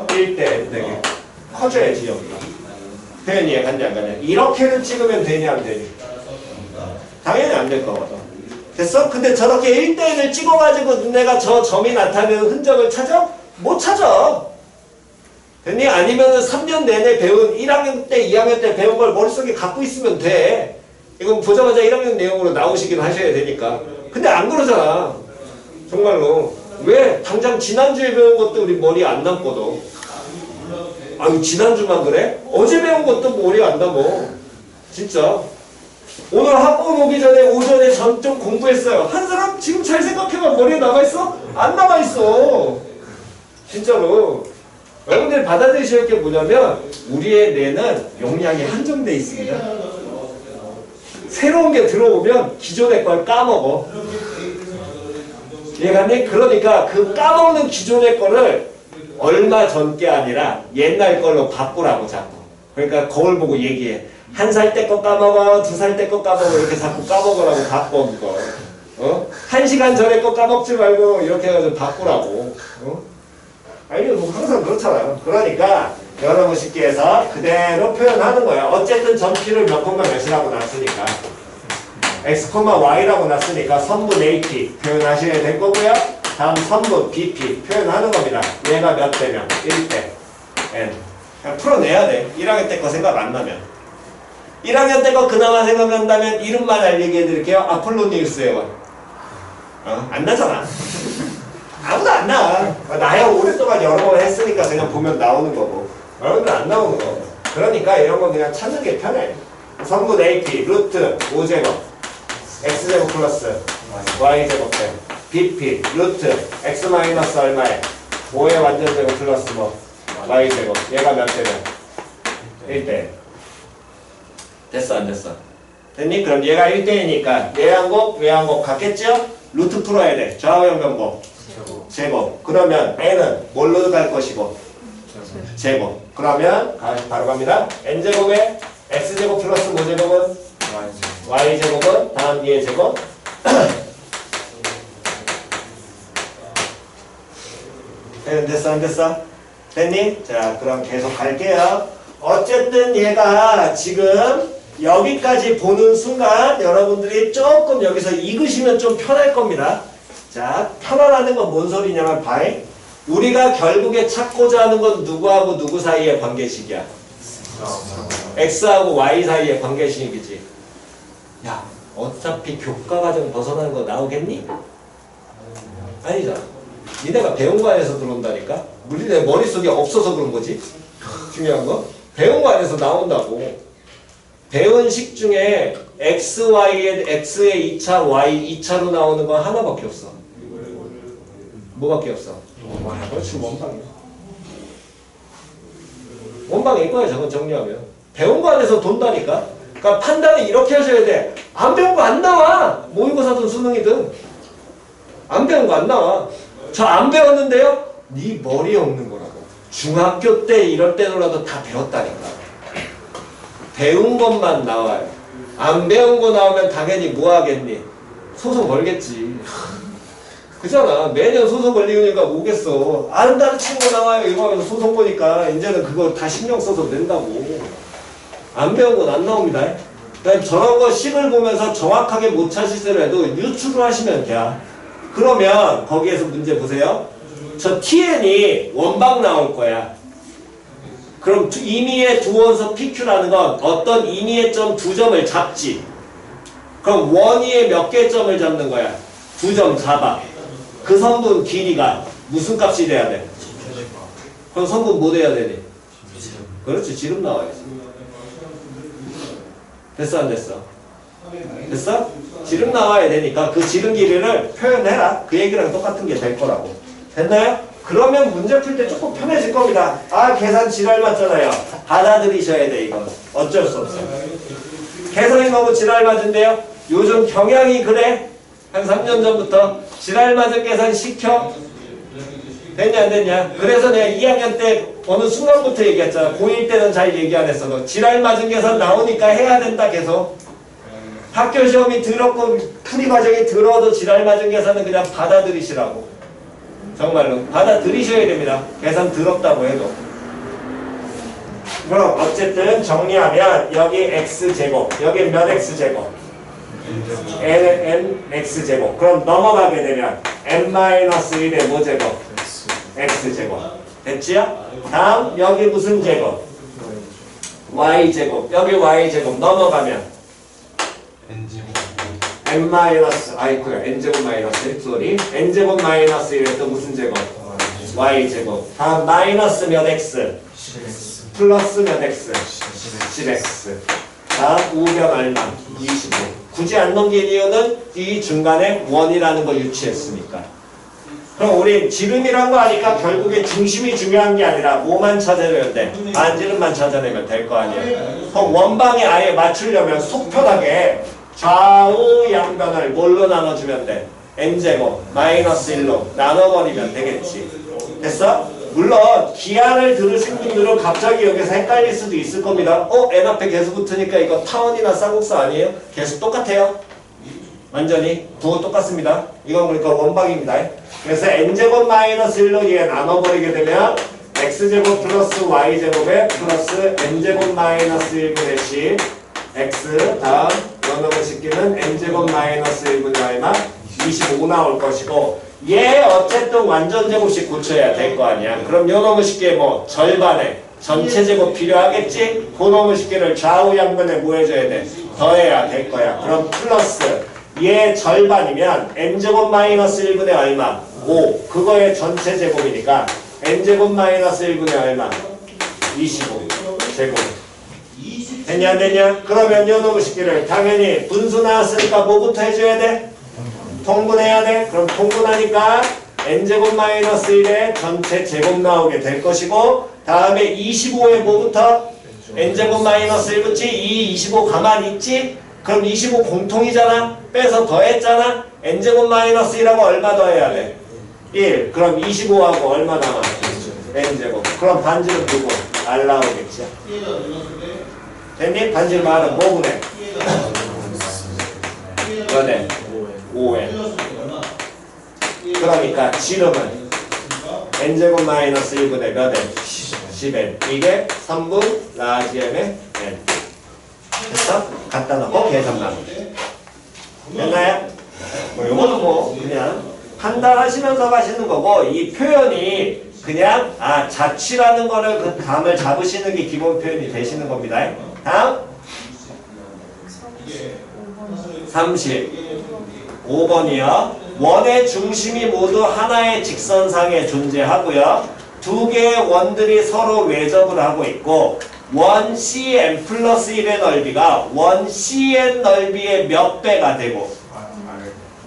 1대 N 되게 커져야지 여기가. 되니? 간지 안 가냐? 이렇게는 찍으면 되냐 안 되니? 당연히 안 될 거거든. 됐어? 근데 저렇게 1대1을 찍어가지고 내가 저 점이 나타내는 흔적을 찾아? 못 찾아. 됐니? 아니면은 3년 내내 배운 1학년 때, 2학년 때 배운 걸 머릿속에 갖고 있으면 돼. 이건 보자마자 1학년 내용으로 나오시긴 하셔야 되니까. 근데 안 그러잖아. 정말로. 왜? 당장 지난주에 배운 것도 우리 머리에 안 남거든. 아유, 지난주만 그래? 어제 배운 것도 머리에 안 남어. 진짜. 오늘 학원 오기 전에 오전에 좀 공부했어요. 한 사람 지금 잘 생각해봐. 머리에 남아있어? 안 남아있어. 진짜로. 여러분들이 받아들이셔야 할 게 뭐냐면 우리의 뇌는 용량이 한정돼 있습니다. 새로운 게 들어오면 기존의 걸 까먹어. 이해갔니? 그러니까 그 까먹는 기존의 거를 얼마 전 게 아니라 옛날 걸로 바꾸라고 자꾸. 그러니까 거울 보고 얘기해. 1살 때 거 까먹어, 2살 때 거 까먹어, 이렇게 자꾸 까먹으라고 바꿔, 그거. 1시간 전에 거 까먹지 말고, 이렇게 해가지고 바꾸라고. 아니, 뭐 항상 그렇잖아요. 그러니까, 여러분 쉽게해서 그대로 표현하는 거야. 어쨌든 점피를 몇 콤마 몇이라고 놨으니까. x, y라고 놨으니까 선분 AP 표현하셔야 될 거고요. 다음 선분 BP 표현하는 겁니다. 얘가 몇 대면? 1대 n. 그냥 풀어내야 돼. 1학년 때 거 생각 안 나면. 1학년 때 거 그나마 생각난다면 이름만 알리게 해드릴게요. 아폴로니우스의 안 나잖아. 아무도 안 나. 나야 오랫동안 여러 번 했으니까 그냥 보면 나오는 거고. 여러분들 안 나오는 거. 그러니까 이런 건 그냥 찾는 게 편해. 성분 AP, 루트, 5제곱, x제곱 플러스 y제곱 대 BP, 루트, x 마이너스 얼마에 5의 완전제곱 플러스 뭐 y제곱. 얘가 몇 대면? 1대. 됐어 안 됐어? 됐니? 그럼 얘가 1대이니까 내항곡, 외항곡 같겠죠? 루트 풀어야 돼. 좌우 연변곡 제곱. 그러면 n은 뭘로 갈 것이고? 제곱. 그러면 바로 갑니다. n제곱에 x제곱 플러스 뭐제곱은? y제곱은 다음 얘 제곱 됐어 안 됐어? 됐니? 자 그럼 계속 갈게요. 어쨌든 얘가 지금 여기까지 보는 순간 여러분들이 조금 여기서 읽으시면 좀 편할 겁니다. 자 편안하는 건 뭔 소리냐면 봐잉. 우리가 결국에 찾고자 하는 건 누구하고 누구 사이의 관계식이야? X하고 Y 사이의 관계식이지. 야 어차피 교과과정 벗어나는 거 나오겠니? 아니잖아. 니네가 배운 거 안에서 들어온다니까? 우리네 머릿속에 없어서 그런 거지. 중요한 거 배운 거 안에서 나온다고. 배운 식 중에 X의 2차, Y 2차로 나오는 건 하나밖에 없어. 뭐밖에 없어? 그렇지 원방이야. 원방일 거야 저건 정리하면. 배운 거 안에서 돈다니까. 그러니까 판단은 이렇게 하셔야 돼. 안 배운 거 안 나와. 모의고사든 수능이든. 안 배운 거 안 나와. 저 안 배웠는데요? 네 머리에 없는 거라고. 중학교 때 이럴 때라도 다 배웠다니까. 배운 것만 나와요. 안 배운 거 나오면 당연히 뭐 하겠니? 소송 걸겠지. 그잖아. 매년 소송 걸리니까 뭐겠어. 안 가르치는 거 나와요. 이거 하면서 소송 보니까 이제는 그거 다 신경 써서 낸다고. 안 배운 건 안 나옵니다. 그러니까 저런 거 식을 보면서 정확하게 못 찾으시더라도 유추를 하시면 돼요. 그러면 거기에서 문제 보세요. 저 TN이 원방 나올 거야. 그럼 임의의 두원서 PQ라는 건 어떤 임의의 점 두 점을 잡지. 그럼 원의의 몇 개 점을 잡는 거야? 두 점 잡아. 그 성분 길이가 무슨 값이 돼야 돼? 그럼 성분 뭐 돼야 되니? 그렇지. 지름 나와야지. 됐어 안 됐어? 됐어? 지름 나와야 되니까 그 지름 길이를 표현해라. 그 얘기랑 똑같은 게 될 거라고. 됐나요? 그러면 문제 풀 때 조금 편해질 겁니다. 아 계산 지랄 맞잖아요. 받아들이셔야 돼 이건. 어쩔 수 없어. 계산이 너무 지랄 맞은데요. 요즘 경향이 그래. 한 3년 전부터 지랄 맞은 계산 시켜. 됐냐 안 됐냐. 그래서 내가 2학년 때 어느 순간부터 얘기했잖아. 고1 때는 잘 얘기 안 했어도 지랄 맞은 계산 나오니까 해야 된다 계속. 학교 시험이 더럽고 풀이 과정이 더러워도 지랄 맞은 계산은 그냥 받아들이시라고. 정말로 받아들이셔야 됩니다. 계산 더럽다고 해도. 그럼 어쨌든 정리하면 여기 x제곱, 여기 몇 x제곱? n은 nx제곱. 그럼 넘어가게 되면 n-1의 뭐 제곱? x제곱. 됐지요? 다음 여기 무슨 제곱? y제곱. 여기 y제곱 넘어가면 n 아이쿠야 n제곱 마이너스 소리 n제곱 마이너스 1에 또 무슨 제곱? y제곱. 다음 마이너스 몇 x? 플러스 몇 x? 10x. 다음 우변 얼마? 25. 굳이 안 넘긴 이유는 이 중간에 원이라는 걸 유치했으니까. 그럼 우리 지름이란 거 아니까 결국에 중심이 중요한 게 아니라 뭐만 찾아내면 돼? 반지름만 찾아내면 될 거 아니에요. 그럼 원방에 아예 맞추려면 속편하게 좌우 양변을 뭘로 나눠주면 돼? n제곱 마이너스 1로 나눠버리면 되겠지. 됐어? 물론 기하를 들으신 분들은 갑자기 여기서 헷갈릴 수도 있을 겁니다. n 앞에 계속 붙으니까 이거 타원이나 쌍국수 아니에요? 계속 똑같아요. 완전히 부호 똑같습니다. 이건 그러니까 원방입니다. 그래서 n제곱 마이너스 1로 얘 나눠버리게 되면 x제곱 플러스 y제곱에 플러스 n제곱 마이너스 1분의 10 x 다음 연놈의 식기는 n제곱 마이너스 1분의 얼마? 25 나올 것이고 얘 어쨌든 완전 제곱씩 고쳐야 될 거 아니야. 그럼 요놈의 식기에 뭐 절반에 전체 제곱 필요하겠지? 그 놈의 식기를 좌우 양변에 뭐 해줘야 돼? 더해야 될 거야. 그럼 플러스 얘 절반이면 n제곱 마이너스 1분의 얼마? 5. 그거의 전체 제곱이니까 n제곱 마이너스 1분의 얼마? 25 제곱. 됐냐 안 됐냐? 그러면 요놈의 식기를 당연히 분수 나왔으니까 뭐부터 해줘야 돼? 통분해야 돼? 그럼 통분하니까 n제곱 마이너스 1의 전체 제곱 나오게 될 것이고 다음에 25에 뭐부터? n제곱 마이너스 1 붙지? 25 가만히 있지? 그럼 25 공통이잖아? 빼서 더했잖아? n제곱 마이너스 1하고 얼마 더해야 돼? 1. 그럼 25하고 얼마 남아? n제곱. 그럼 반지름 누구? R 나오겠지? 됐니? 반지름 R은 뭐분해? 몇에? 5에. 그러니까 지름은 n제곱 마이너스 1분의 몇 n? 10n. 이게 3분 라지 m의 n. 됐어? 갖다 놓고 계산만. 됐나요? 뭐 요거는 뭐 그냥 판단하시면서 가시는 거고, 이 표현이 그냥 자취라는 거를 그 감을 잡으시는 게 기본 표현이 되시는 겁니다. 다음 35번이요. 원의 중심이 모두 하나의 직선상에 존재하고요. 두 개의 원들이 서로 외접을 하고 있고, 원 CN 플러스 1의 넓이가 원 CN 넓이의 몇 배가 되고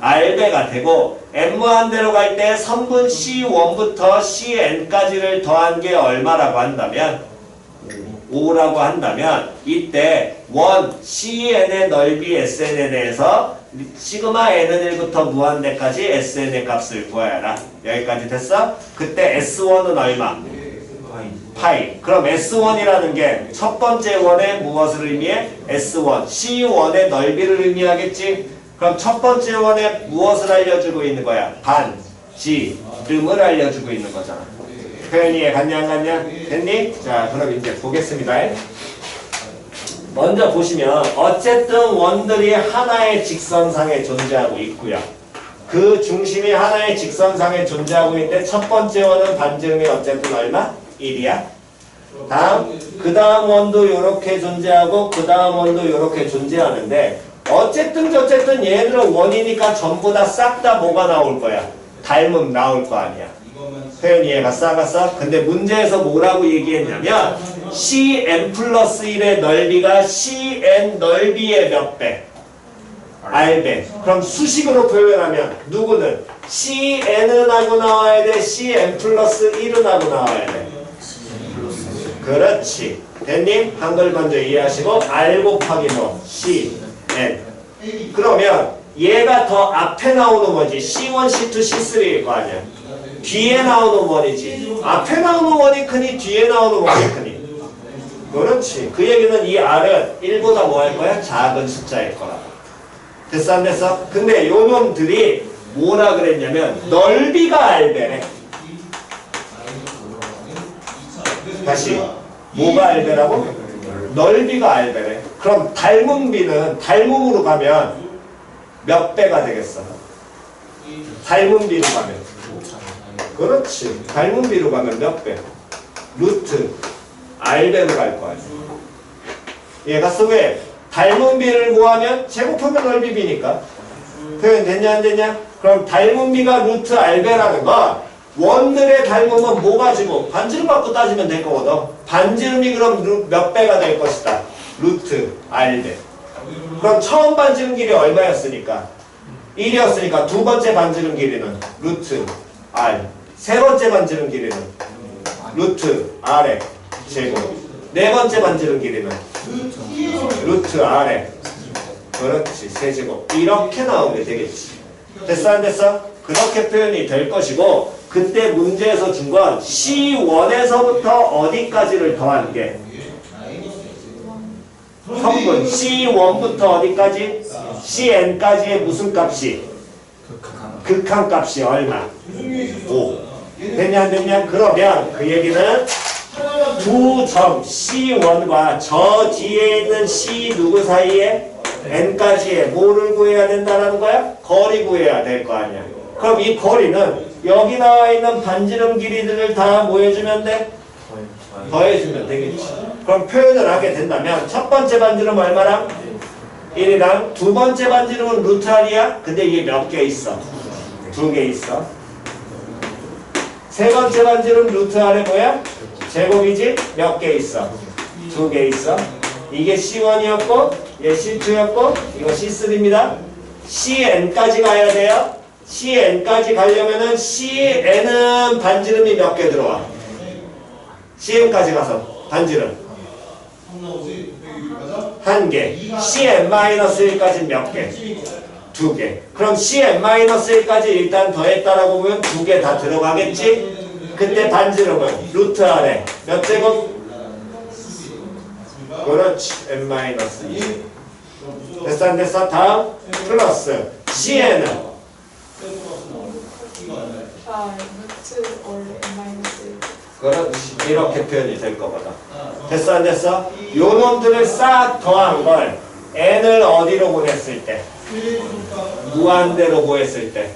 R배가 되고, M무한대로 갈 때 선분 C1부터 CN까지를 더한 게 얼마라고 한다면 5라고 한다면, 이때 원 CN의 넓이 SN에 대해서 시그마 N은 1부터 무한대까지 SN의 값을 구해야 하라. 여기까지 됐어? 그때 S1은 얼마? 파이. 그럼 S1이라는 게 첫 번째 원의 무엇을 의미해? S1. C1의 넓이를 의미하겠지? 그럼 첫 번째 원에 무엇을 알려주고 있는 거야? 반지름을 알려주고 있는 거잖아. 표현이 이해갔냐 안 갔냐? 됐니? 자, 그럼 이제 보겠습니다. 먼저 보시면 어쨌든 원들이 하나의 직선상에 존재하고 있고요. 그 중심이 하나의 직선상에 존재하고 있는데 첫 번째 원은 반지름이 어쨌든 얼마? 1이야. 다음, 그 다음 원도 이렇게 존재하고 그 다음 원도 이렇게 존재하는데, 어쨌든 저쨌든 얘네들은 원이니까 전부 다 싹 다 뭐가 나올 거야? 닮음 나올 거 아니야. 표현 이해가 싸갔어? 근데 문제에서 뭐라고 얘기했냐면 CN 플러스 1의 넓이가 CN 넓이의 몇 배? R배. 그럼 수식으로 표현하면 누구는 CN은 하고 나와야 돼? CN 플러스 1은 하고 나와야 돼? 그렇지. 됐니? 한글 먼저 이해하시고 R 곱하기 뭐? CN. 그러면 얘가 더 앞에 나오는 거지. C1, C2, C3일 거 아니야. 뒤에 나오는 원이지. 앞에 나오는 원이 크니 뒤에 나오는 원이 크니. 그렇지. 그 얘기는 이 R은 1보다 뭐 할 거야? 작은 숫자일 거라고. 됐어 안 됐어? 근데 요 놈들이 뭐라 그랬냐면 넓이가 R배래. 다시 뭐가 R배라고? 넓이가 R배래. 그럼 닮음비는 닮음으로 가면 몇 배가 되겠어? 닮음비로 가면. 그렇지. 닮음비로 가면 몇 배? 루트 R배로 갈 거야. 얘가 왜? 닮음비를 구하면 제곱하면 넓이비니까. 표현 됐냐 안 됐냐? 그럼 닮음비가 루트 R배라는 건 원들의 닮음은 뭐 가지고? 반지름 갖고 따지면 될 거거든. 반지름이 그럼 몇 배가 될 것이다? 루트 R배. 그럼 처음 반지름 길이 얼마였으니까? 1이었으니까 두 번째 반지름 길이는 루트 R. 세 번째 반지름 길이는 루트 R의 제곱. 네 번째 반지름 길이는 루트 R의 그렇지 세제곱. 이렇게 나오게 되겠지. 됐어 안 됐어? 그렇게 표현이 될 것이고, 그때 문제에서 준 건 C1에서부터 어디까지를 더하는 게 성분 C1부터 어디까지? CN까지의 무슨 값이? 극한값이 얼마? 5. 됐냐 안 됐냐? 그러면 그 얘기는 두 점 C1과 저 뒤에 있는 C 누구 사이에? N까지의 뭐를 구해야 된다는 거야? 거리 구해야 될 거 아니야. 그럼 이 거리는 여기 나와 있는 반지름 길이들을 다 뭐 해주면 돼? 더해주면 되겠지. 그럼 표현을 하게 된다면 첫 번째 반지름 얼마랑? 1이랑 두 번째 반지름은 루트 R이야? 근데 이게 몇 개 있어? 2개 있어. 세 번째 반지름 루트 R에 뭐야? 제곱이지? 몇 개 있어? 2개 있어. 이게 C1이었고 얘 C2였고 이거 C3입니다. CN까지 가야 돼요. CN까지 가려면은 CN은 반지름이 몇 개 들어와? CN까지 가서 반지름 1개. CN-1까지 몇 개? 2개. 그럼 CN-1까지 일단 더했다라고 보면 2개 다 들어가겠지? 그때 반지름은 루트 R에 몇 제곱? 그렇지. n-2. 됐어 안 됐어? 다음 플러스 CN은 루트가 루트 월 n 마이너스 그렇지. 이렇게 표현이 될 거거든. 됐어 안 됐어? 요 놈들을 싹 더한 걸 n을 어디로 보냈을 때? 무한대로 보냈을 때.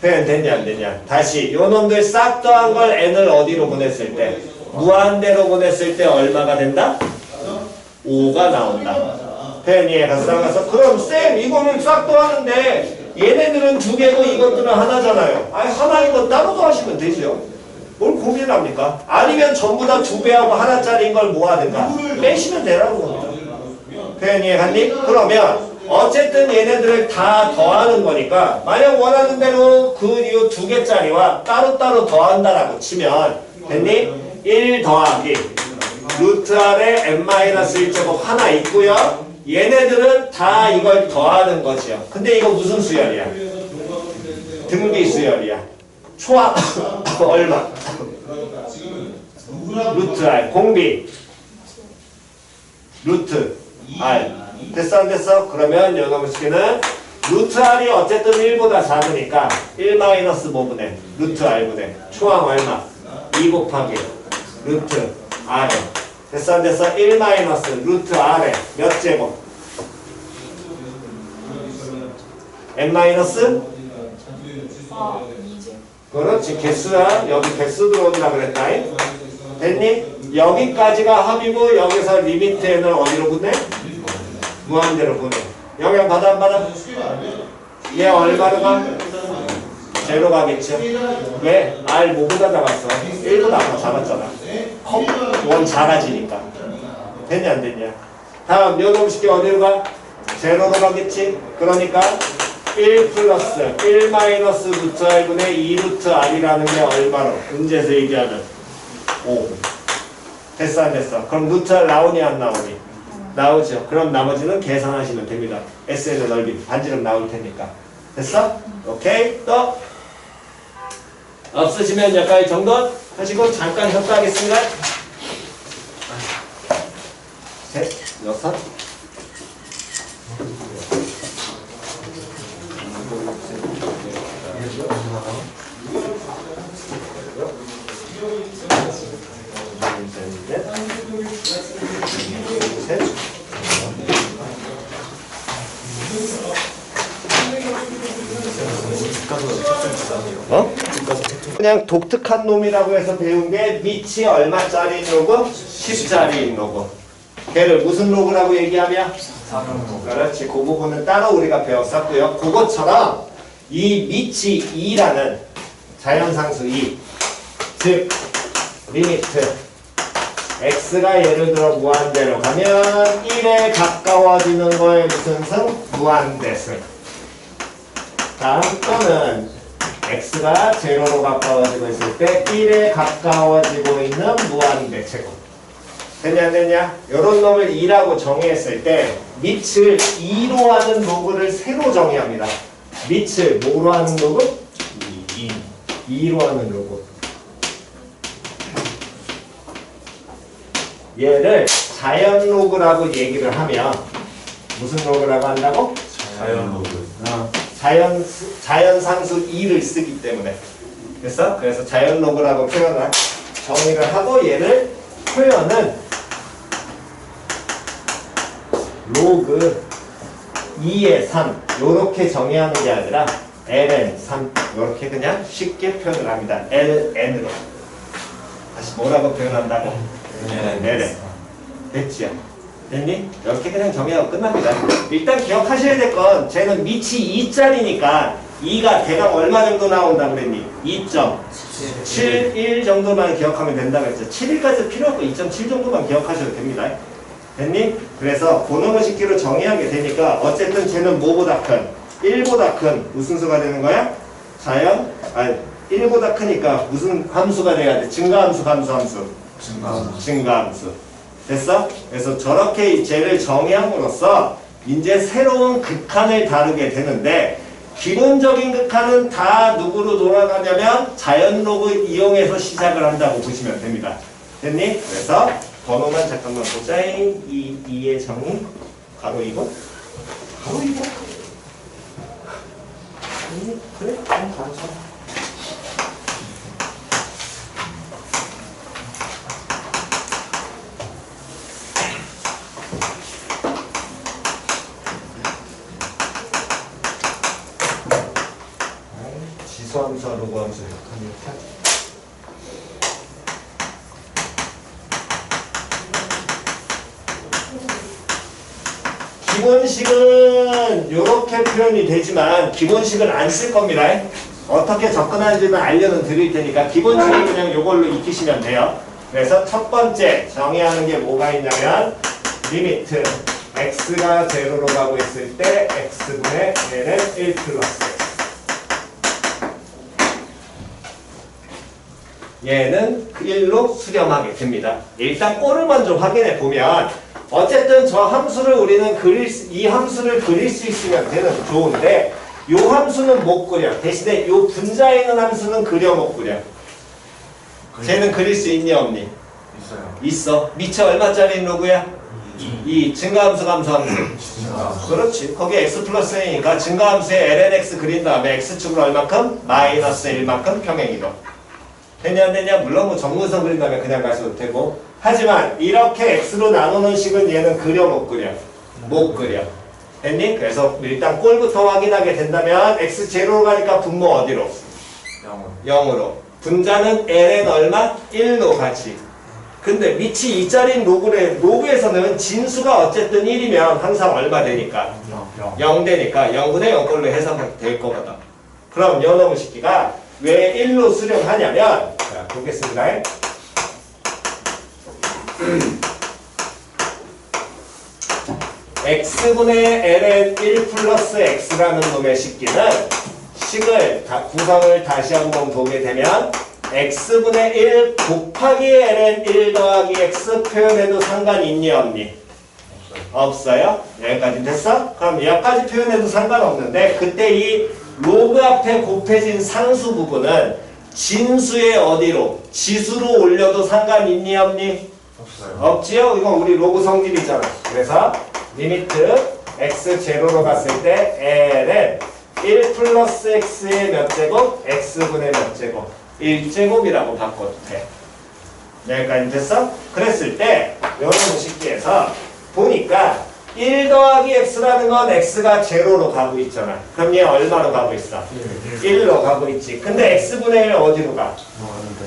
표현 됐냐 안 됐냐? 다시 요 놈들 싹 더한 걸 n을 어디로 보냈을 때? 무한대로 보냈을 때 얼마가 된다? 5가 나온다. 표현 이해가 쌍가서 그럼 쌤 이거는 싹 더하는데 얘네들은 두 개고 이것들은 하나잖아요. 아니 하나인 건 따로 더하시면 되죠. 뭘 고민을 합니까? 아니면 전부 다 두 배하고 하나짜리인 걸 모아든가 빼시면 되라고 봅니다. 표현 이해갔니? 그러면 어쨌든 얘네들을 다 더하는 거니까 만약 원하는 대로 그 이 두 개짜리와 따로따로 더한다라고 치면 됐니? 1 더하기 루트 아래 n-1제곱 하나 있고요. 얘네들은 다 이걸 더하는 거지요. 근데 이거 무슨 수열이야? 등비 수열이야. 초합 얼마? 루트 R 공비 루트 R 됐어 안 됐어? 그러면 여러분께는 루트 R이 어쨌든 1보다 작으니까 1 마이너스 뭐분의 루트 R분의 초항 얼마? 2 곱하기 루트 R에 됐어 안 됐어? 1 마이너스 루트 R에 몇 제곱? n 마이너스? 2제 그렇지 개수야. 여기 개수 들어온다 그랬다. 됐니? 여기까지가 합이고 여기서 리미트 n을 어디로 보내? 무한대로 보내. 영향 받아 안 받아? 얘 얼마로 가? 제로 가겠죠. 왜? R 뭐보다 작았어? 1보다 아까 작았잖아. 원 작아지니까. 됐냐 안 됐냐? 다음 요놈식이 어디로 가? 제로로 가겠지. 그러니까 1 플러스 1 마이너스 루트 R분의 2 루트 R이라는 게 얼마로? 문제에서 얘기하는 5. 됐어 안 됐어? 그럼 루트 R 나오니 안 나오니? 나오죠. 그럼 나머지는 계산하시면 됩니다. SN의 넓이 반지름 나올 테니까. 됐어? 오케이? 또 없으시면 여기까지 정도 하시고 잠깐 협조하겠습니다. 셋, 여섯 그냥 독특한 놈이라고 해서 배운 게 밑이 얼마짜리인 로그? 10짜리인 로그. 걔를 무슨 로그라고 얘기하면? 그렇지. 그 부분은 따로 우리가 배웠었고요. 그것처럼 이 밑이 2라는 자연상수 2, 즉 리미트 x가 예를 들어 무한대로 가면 1에 가까워지는 거에 무슨 승? 무한대승. 다음 또는 x가 제로로 가까워지고 있을 때 1에 가까워지고 있는 무한대체곱. 됐냐 안 됐냐? 이런 놈을 2라고 정의했을 때 밑을 2로 하는 로그를 새로 정의합니다. 밑을 뭐로 하는 로그? 2로 하는 로그. 얘를 자연 로그라고 얘기를 하면 무슨 로그라고 한다고? 자연 로그. 자연상수 2를 쓰기 때문에. 됐어? 그래서 자연 로그라고 표현을 정의를 하고 얘를 표현은 로그 2의 3 요렇게 정의하는 게 아니라 ln 3 요렇게 그냥 쉽게 표현을 합니다. ln으로. 다시 뭐라고 표현한다고? ln. 됐지요? 됐니? 이렇게 그냥 정의하고 끝납니다. 일단 기억하셔야 될 건 쟤는 밑이 2짜리니까 2가 대략 얼마 정도 나온다 그랬니? 2.71 정도만 기억하면 된다 그랬죠. 7일까지 필요 없고 2.7 정도만 기억하셔도 됩니다. 됐니? 그래서 고놈의 식기로 정의하게 되니까 어쨌든 쟤는 뭐보다 큰? 1보다 큰 무슨 수가 되는 거야? 1보다 크니까 무슨 함수가 돼야 돼? 증가함수, 감소함수? 증가함수. 됐어? 그래서 저렇게 쟤를 정의함으로써 이제 새로운 극한을 다루게 되는데 기본적인 극한은 다 누구로 돌아가냐면 자연 로그 이용해서 시작을 한다고 보시면 됩니다. 됐니? 그래서 번호만 잠깐만 보자. 이의 정의 가로 2번 가로 2번 그래? 다른 사람. 지수함수와 로그함수 이렇게 하지. 기본식은 이렇게 표현이 되지만 기본식은 안 쓸 겁니다. 어떻게 접근하는지는 알려는 드릴 테니까 기본식은 그냥 이걸로 익히시면 돼요. 그래서 첫 번째 정의하는 게 뭐가 있냐면 리미트 x가 제로로 가고 있을 때 x분의 l은 1 플러스 얘는 1로 수렴하게 됩니다. 일단 꼴을 먼저 확인해 보면 어쨌든 저 함수를 우리는 이 함수를 그릴 수 있으면 좋은데 이 함수는 못 그려. 대신에 이 분자에 있는 함수는 그려 못 그려. 쟤는 그릴 수 있니 없니? 있어요. 있어. 미처 얼마짜리 로그야? 2. 증가함수 감소함수. 그렇지. 거기 x 플러스 n이니까 증가함수에 lnx 그린 다음에 x축으로 얼마큼? 마이너스 1만큼 평행이동. 되냐 안 되냐? 물론 뭐 정근선 그린다면 그냥 가셔도 되고 하지만 이렇게 x로 나누는 식은 얘는 그려 못 그려? 못 그려. 됐니? 그래서 일단 꼴부터 확인하게 된다면 x 제로로 가니까 분모 어디로? 0으로. 분자는 ln 얼마? 1로 가지. 근데 밑이 2짜리인 로그에서는 진수가 어쨌든 1이면 항상 얼마 되니까? 0 되니까 0분의 0꼴로 해석될 거거든. 그럼 요놈의 식기가 왜 1로 수렴하냐면 자 보겠습니다. x분의 ln 1 플러스 x라는 놈의 식기는 식을 구성을 다시 한번 보게 되면 x분의 1 곱하기 ln 1 더하기 x 표현해도 상관이 있니 없니? 없어요. 여기까지 됐어? 그럼 여기까지 표현해도 상관없는데 그때 이 로그 앞에 곱해진 상수 부분은 진수의 어디로? 지수로 올려도 상관이 있니 없니? 없어요. 없지요? 이건 우리 로그 성질이잖아. 그래서 리미트 x 제로로 갔을 때 ln 1 플러스 x의 몇 제곱? x분의 몇 제곱? 1제곱이라고 바꿔도 돼. 여기까지 됐어? 그랬을 때 여러분 식기에서 보니까 1 더하기 x라는 건 x가 제로로 가고 있잖아. 그럼 얘 얼마로 가고 있어? 1로 가고 있지. 근데 x분의 1 어디로 가?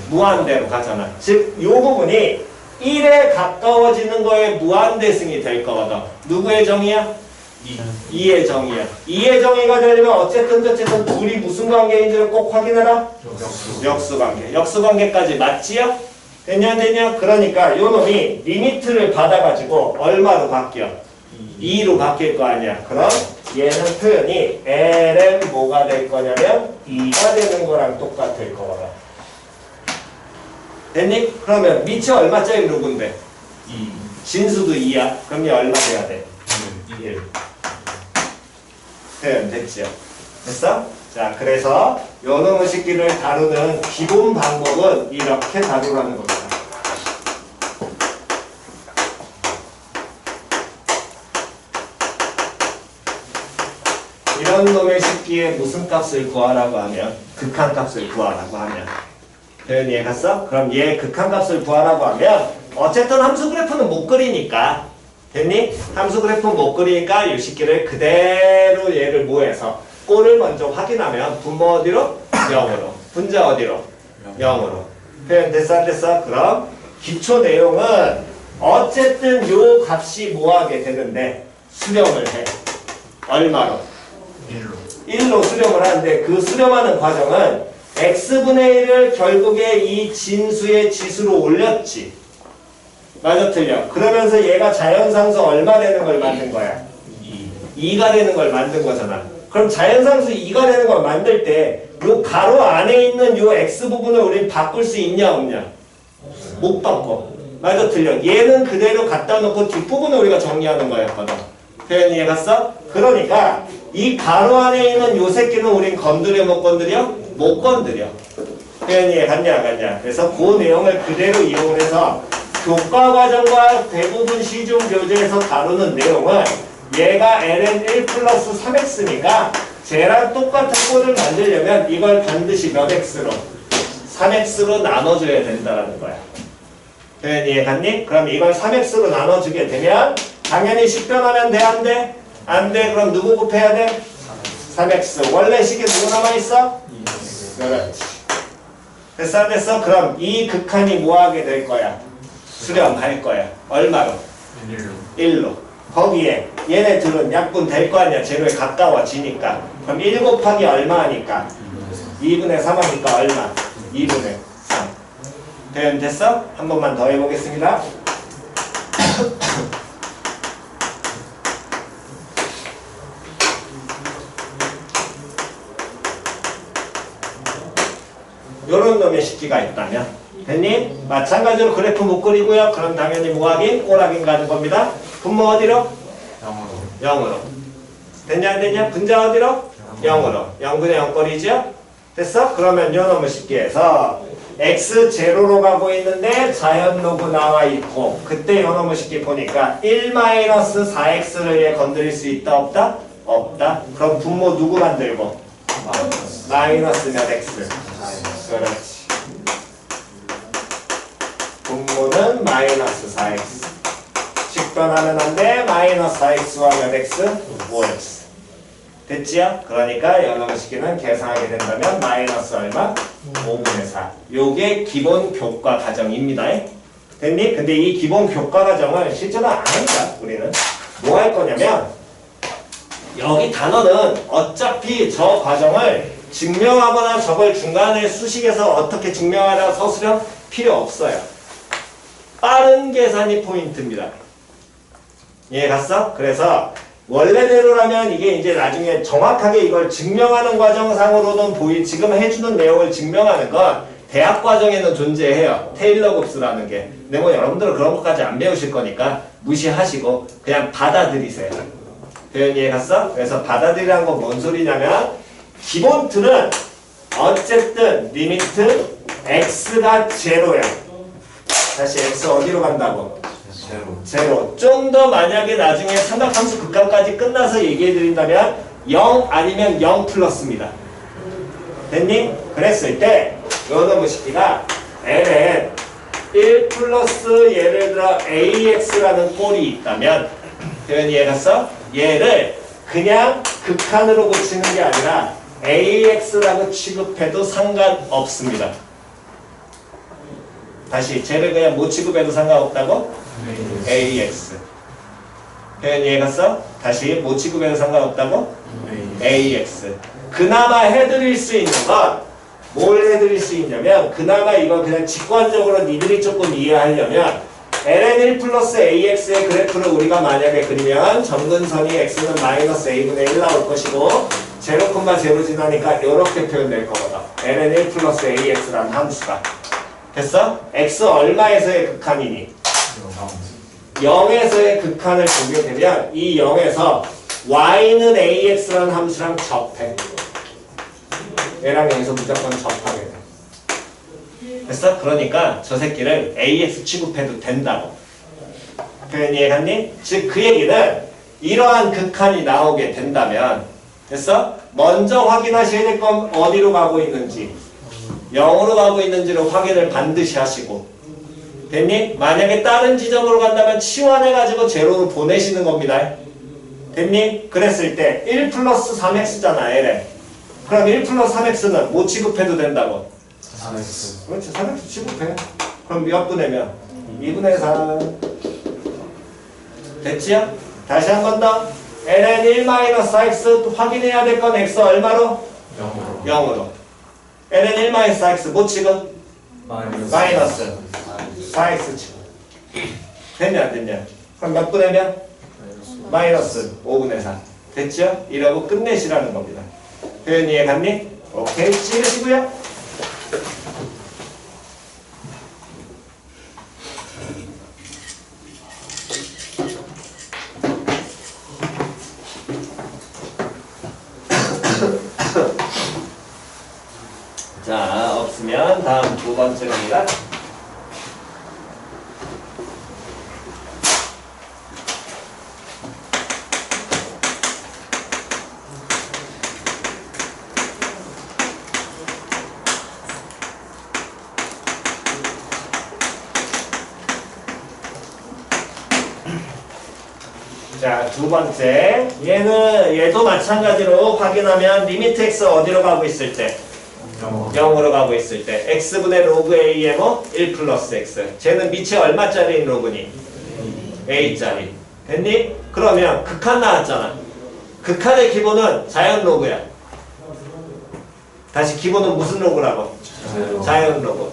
무한대로 가잖아. 즉, 이 부분이 1에 가까워지는 거에 무한대승이 될 거거든. 누구의 정의야? 2의 정의야. 2의 정의가 되려면 어쨌든 둘이 무슨 관계인지를 꼭 확인해라. 역수관계. 역수관계까지 맞지요? 되냐? 그러니까 요 놈이 리미트를 받아가지고 얼마로 바뀌어? 2로 바뀔 거 아니야. 그럼 얘는 표현이 ln 뭐가 될 거냐면 2가 되는 거랑 똑같을 거거든. 됐니? 그러면 밑이 얼마짜리 누군데? 2. 진수도 2야. 그럼 얘 얼마 돼야 돼? 1. 표현 됐죠? 됐어? 자, 그래서 요놈의 식기를 다루는 기본 방법은 이렇게 다루라는 겁니다. 이런 놈의 식기에 무슨 값을 구하라고 하면 극한값을 구하라고 하면 표현 이해갔어? 그럼 얘 극한값을 구하라고 하면 어쨌든 함수 그래프는 못 그리니까 됐니? 함수 그래프는 못 그리니까 이 식기를 그대로 얘를 모해서 꼴을 먼저 확인하면 분모 어디로? 0으로. 분자 어디로? 0으로. 표현 됐어 안 됐어? 그럼 기초 내용은 어쨌든 요 값이 뭐하게 되는데 수렴을 해. 얼마로? 1로 수렴을 하는데 그 수렴하는 과정은 x분의 1을 결국에 이 진수의 지수로 올렸지. 맞아 틀려? 그러면서 얘가 자연상수 얼마 되는 걸 만든 거야? 2가 되는 걸 만든 거잖아. 그럼 자연상수 2가 되는 걸 만들 때 요 가로 안에 있는 요 x 부분을 우린 바꿀 수 있냐 없냐? 못 바꿔. 맞아 틀려? 얘는 그대로 갖다 놓고 뒷부분을 우리가 정리하는 거였거든. 표현 이해갔어? 그러니까 이 가로 안에 있는 요 새끼는 우린 건드려 못 건드려? 못 건드려. 표현 이해갔냐? 그래서 그 내용을 그대로 이용을 해서 교과 과정과 대부분 시중 교재에서 다루는 내용은 얘가 ln 1 플러스 3x니까 쟤랑 똑같은 꼴을 만들려면 이걸 반드시 몇 x로? 3x로 나눠줘야 된다는 거야. 표현 이해 갔니? 그럼 이걸 3x로 나눠주게 되면 당연히 식변하면 돼? 안 돼? 안 돼. 그럼 누구 곱해야 돼? 3x. 원래 식에 누구 남아있어? 그렇지. 됐어 안 됐어? 그럼 이 극한이 뭐하게 될 거야? 수렴할 거야. 얼마로? 1로. 거기에 얘네 둘은 약분 될 거 아니야. 제로에 가까워지니까. 그럼 1 곱하기 얼마 하니까? 2분의 3 하니까 얼마? 2분의 3. 표현 됐어? 한 번만 더 해보겠습니다. 요런 놈의 식기가 있다면 됐니? 마찬가지로 그래프 못 그리고요. 그럼 당연히 뭐하긴? 오락인 가는 겁니다. 분모 어디로? 0으로. 됐냐 안 됐냐? 분자 어디로? 0으로. 0분의 0꼴이죠? 됐어? 그러면 요 놈의 식기에서 x 제로로 가고 있는데 자연 로그 나와 있고 그때 요 놈의 식기 보니까 1-4x를 얘 건드릴 수 있다 없다? 없다. 그럼 분모 누구 만들고? 마이너스 몇 x. 그렇지. 분모는 마이너스 4x. 식변하면 안 돼. 마이너스 4x와 몇 x? 5x. 됐지요? 그러니까 연놈의 식기는 계산하게 된다면 마이너스 얼마? 5분의 4. 요게 기본 교과 과정입니다. 됐니? 근데 이 기본 교과 과정을 실제로 안 합니다. 우리는. 뭐 할 거냐면 여기 단어는 어차피 저 과정을 증명하거나 저걸 중간에 수식에서 어떻게 증명하라 서술형 필요 없어요. 빠른 계산이 포인트입니다. 이해 갔어? 그래서 원래대로라면 이게 이제 나중에 정확하게 이걸 증명하는 과정상으로는 지금 해주는 내용을 증명하는 건 대학 과정에는 존재해요. 테일러 곱스라는 게. 근데 뭐 여러분들은 그런 것까지 안 배우실 거니까 무시하시고 그냥 받아들이세요. 표현 이해 갔어? 그래서 받아들이라는 건 뭔 소리냐면 기본 틀은 어쨌든 리미트 x가 제로야. 다시 x 어디로 간다고? 제로. 좀 더 만약에 나중에 삼각함수 극한까지 끝나서 얘기해 드린다면 0 아니면 0 플러스입니다. 됐니? 그랬을 때 요놈의 식기가 ln 1 플러스 예를 들어 ax라는 꼴이 있다면 표현 이해 갔어? 얘를 그냥 극한으로 고치는 게 아니라 AX라고 취급해도 상관없습니다. 다시 쟤를 그냥 못 취급해도 상관없다고? AX. 표현 이해갔어? 다시 못 취급해도 상관없다고? AX. 그나마 해드릴 수 있는 건 뭘 해드릴 수 있냐면 그나마 이거 그냥 직관적으로 니들이 조금 이해하려면 ln1 플러스 AX의 그래프를 우리가 만약에 그리면 점근선이 x는 마이너스 a분의 1 나올 것이고 0,0 지나니까 이렇게 표현될 거거든. ln1 플러스 AX라는 함수가. 됐어? x 얼마에서의 극한이니? 0에서의 극한을 보게 되면 이 0에서 y는 AX라는 함수랑 접해. 얘랑 여기서 무조건 접하게 돼. 됐어? 그러니까 저 새끼를 AX 취급해도 된다고. 표현 이해갔니? 즉 그 얘기는 이러한 극한이 나오게 된다면 됐어? 먼저 확인하셔야 될 건 어디로 가고 있는지 0으로 가고 있는지를 확인을 반드시 하시고 됐니? 만약에 다른 지점으로 간다면 치환해가지고 제로로 보내시는 겁니다. 됐니? 그랬을 때 1 플러스 3x잖아 LN. 그럼 1 플러스 3x는 못 취급해도 된다고. 4x. 그렇지. 3x 취급해. 그럼 몇 분의면? 2분의 4. 됐지요? 다시 한 번 더. ln 1-4x 확인해야 될 건 x 얼마로? 0으로. ln 1-4x 못 취급? 마이너스 4x 취급. 됐냐 안 됐냐? 그럼 몇 분의면? 마이너스 5분의 4. 됐죠? 이러고 끝내시라는 겁니다. 표현 이해 갔니? 오케이. 찍으시고요. 자, 없으면 다음 두 번째 갑니다. 자, 두 번째. 얘도 마찬가지로 확인하면 리미트 x 어디로 가고 있을 때? 0으로 가고 있을 때. x분의 로그 a의 뭐? 1 플러스 x. 쟤는 밑이 얼마짜리인 로그니? a짜리. 됐니? 그러면 극한 나왔잖아. 극한의 기본은 자연 로그야. 다시 기본은 무슨 로그라고? 자연 로그.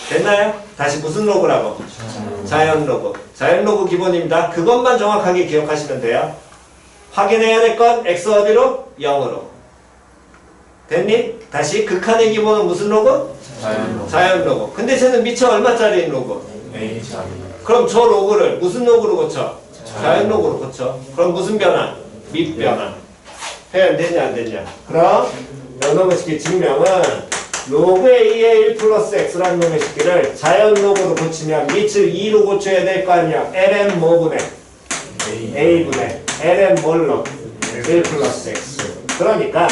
됐나요? 다시 무슨 로그라고? 자연 로그. 자연 로그 기본입니다. 그것만 정확하게 기억하시면 돼요. 확인해야 될 건 x 어디로? 0으로. 됐니? 다시 극한의 기본은 무슨 로그? 자연 로그. 근데 쟤는 밑이 얼마짜리인 로그? 그럼 저 로그를 무슨 로그로 고쳐? 자연 로그로 고쳐. 그럼 무슨 변화? 밑 변화. 표현 됐냐 안 됐냐? 그럼 요놈의 식기 증명은 로그 a의 1 플러스 x라는 놈의 식기를 자연 로그로 고치면 밑을 2로 고쳐야 될 거 아니야. ln 뭐분의 a분의 ln 뭘로? 1 플러스 x. 그러니까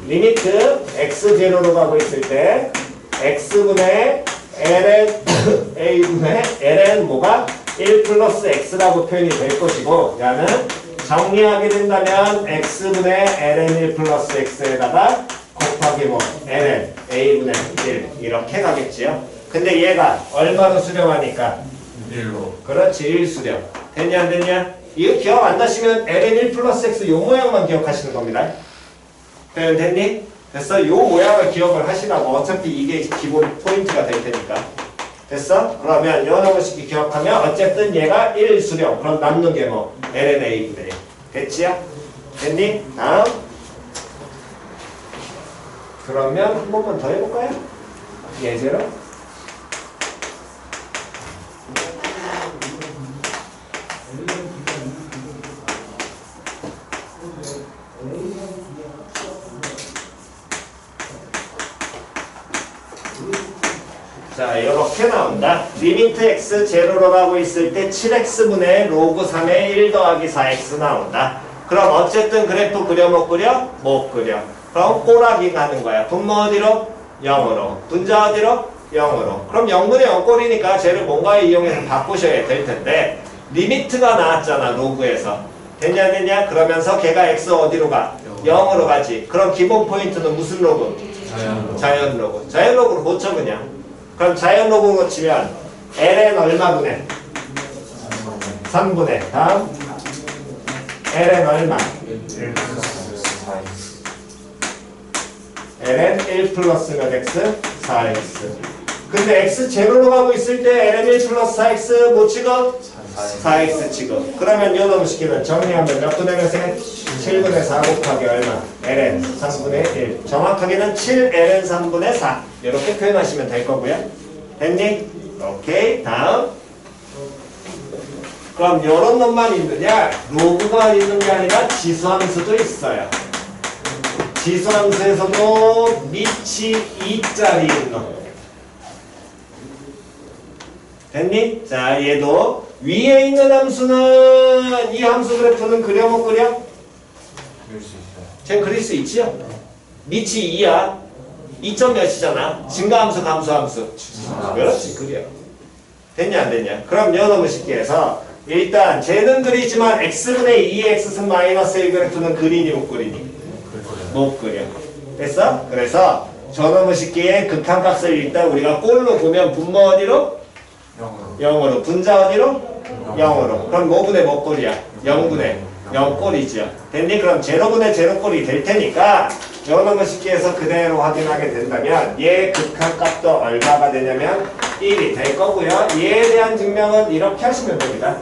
리미트 x 제로로 가고 있을 때 x분의 ln a분의 ln 뭐가? 1 플러스 x라고 표현이 될 것이고, 야는 정리하게 된다면 x분의 ln 1 플러스 x에다가 곱하기 뭐 ln a분의 1 이렇게 가겠지요. 근데 얘가 얼마로 수렴하니까? 1로. 그렇지, 1 수렴. 됐냐 안 됐냐? 이거 기억 안 나시면 ln 1 플러스 x 요 모양만 기억하시는 겁니다. 표현 됐니? 됐어? 요 모양을 기억을 하시라고. 어차피 이게 기본 포인트가 될 테니까. 됐어? 그러면 요 놈을 기억하면 어쨌든 얘가 1 수렴. 그럼 남는 게 뭐? ln a분의 1. 됐지요? 됐니? 다음. 그러면 한 번만 더 해볼까요? 예제로. 자, 이렇게 나온다. 리미트 x 제로로 가고 있을 때 7x분의 로그 3의 1 더하기 4x 나온다. 그럼 어쨌든 그래프 그려 못 그려? 못 그려. 그럼 꼬라기 가는 거야. 분모 어디로? 0으로. 분자 어디로? 0으로. 그럼 0분의 0꼴이니까 쟤를 뭔가에 이용해서 바꾸셔야 될 텐데 리미트가 나왔잖아, 로그에서. 됐냐 됐냐? 그러면서 걔가 x 어디로 가? 0으로 가지. 그럼 기본 포인트는 무슨 로그? 자연 로그. 자연 로그로 고쳐 그냥. 그럼 자연 로그로 고치면 ln 얼마분의? 3분의. 다음 ln 얼마? ln 1 플러스 몇 x? 4x. 근데 x 제로로 가고 있을 때 ln 1 플러스 4x 뭐 찍어? 4x 찍어. 그러면 요 놈 시키면 정리하면 몇 분의 몇에? 7분의 4 곱하기 얼마? ln 3분의 1. 정확하게는 7ln 3분의 4. 이렇게 표현하시면 될 거고요. 됐니? 오케이. 다음. 그럼 요런 놈만 있느냐? 로그가 있는 게 아니라 지수함수도 있어요. 지수함수에서도 밑이 2짜리인 놈. 됐니? 자, 얘도 위에 있는 함수는 이 함수 그래프는 그려 못 그려? 그릴 수 있어요. 쟤 그릴 수 있지요? 밑이 2야. 2점 몇이잖아. 증가함수, 감소함수. 그렇지, 그려. 됐냐 안 됐냐? 그럼 여러분 쉽게 해서 일단 쟤는 그리지만 x분의 2x 마이너스 1 그래프는 그리니 못 그리니? 못 그려. 됐어? 그래서 저놈의 쉽게 극한값을 일단 우리가 꼴로 보면 분모 어디로? 0으로. 분자 어디로? 0으로. 그럼 뭐분의 뭐 꼴이야? 0분의 0꼴이죠. 됐니? 그럼 제로분의 제로꼴이 될 테니까 요놈의 쉽게 해서 그대로 확인하게 된다면 얘 극한값도 얼마가 되냐면 1이 될 거고요. 얘에 대한 증명은 이렇게 하시면 됩니다.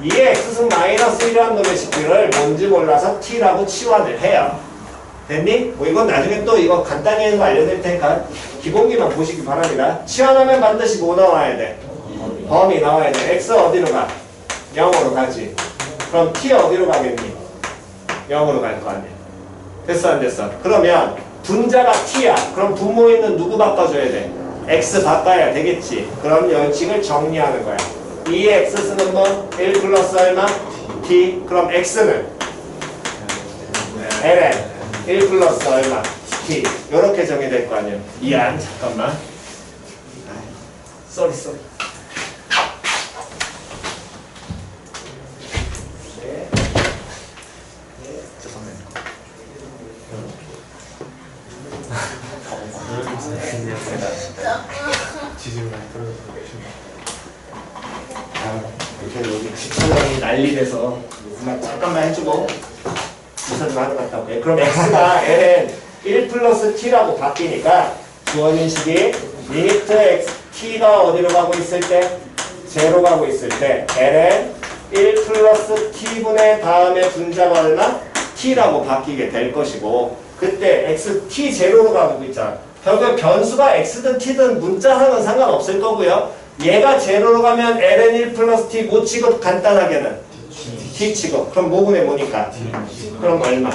2의 x승 마이너스 1이라는 놈의 식기를 뭔지 몰라서 t라고 치환을 해요. 됐니? 뭐 이건 나중에 또 이거 간단히 하는 거 알려드릴 테니까 기본기만 보시기 바랍니다. 치환하면 반드시 뭐 나와야 돼? 범위 나와야 돼. x 어디로 가? 0으로 가지. 그럼 t 어디로 가겠니? 0으로 갈 거 아니야. 됐어 안 됐어? 그러면 분자가 t야. 그럼 분모에는 누구 바꿔줘야 돼? x 바꿔야 되겠지. 그럼 연식을 정리하는 거야. 2의 x는 뭐? 1 플러스 얼마? t. 그럼 x는 ln 1 플러스 얼마? t. 요렇게 정의될 거 아니야. 이안 잠깐만. 쏘리. 네. 지지를 많이 떨어져서 이렇게 여기 집사람이 난리돼서 잠깐만 해주고 조사 좀 하러 갔다 올게. 그럼 x가 ln 1 플러스 t라고 바뀌니까 주어진식이 리미트 x t가 어디로 가고 있을 때? 0 가고 있을 때 ln 1 플러스 t분의 다음에 분자가 얼마? t라고 바뀌게 될 것이고 그때 x t 0로 가고 있잖아. 결국 변수가 x든 t든 문자상은 상관없을 거고요. 얘가 0로 가면 ln 1 플러스 t 뭐 취급? 간단하게는 t 취급. 그럼 뭐분의 뭐니까? 그럼 얼마?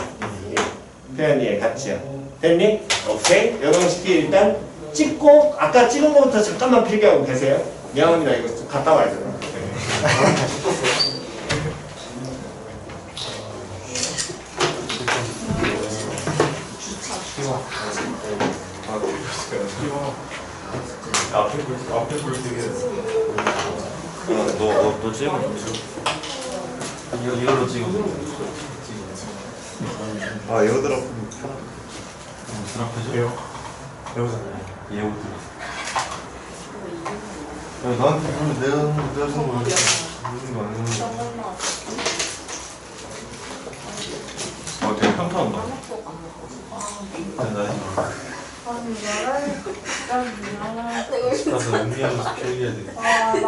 표현 이해 같지요? 됐니? 오케이. 요 방식이 일단 찍고 아까 찍은 거부터 잠깐만 필기하고 계세요. 미안합니다. 이거 좀 갔다 와야 되나? 앞에 볼 되게 너 찍어. 이걸로 찍어. 아 에어드랍 드랍해줘? 배우잖아요. 예우 들어. 나한테 그러면 내가 쓴 거야. 무슨 거 아니야? 되게 평타온다. 가서 음미하면서 표기해야 돼. 이거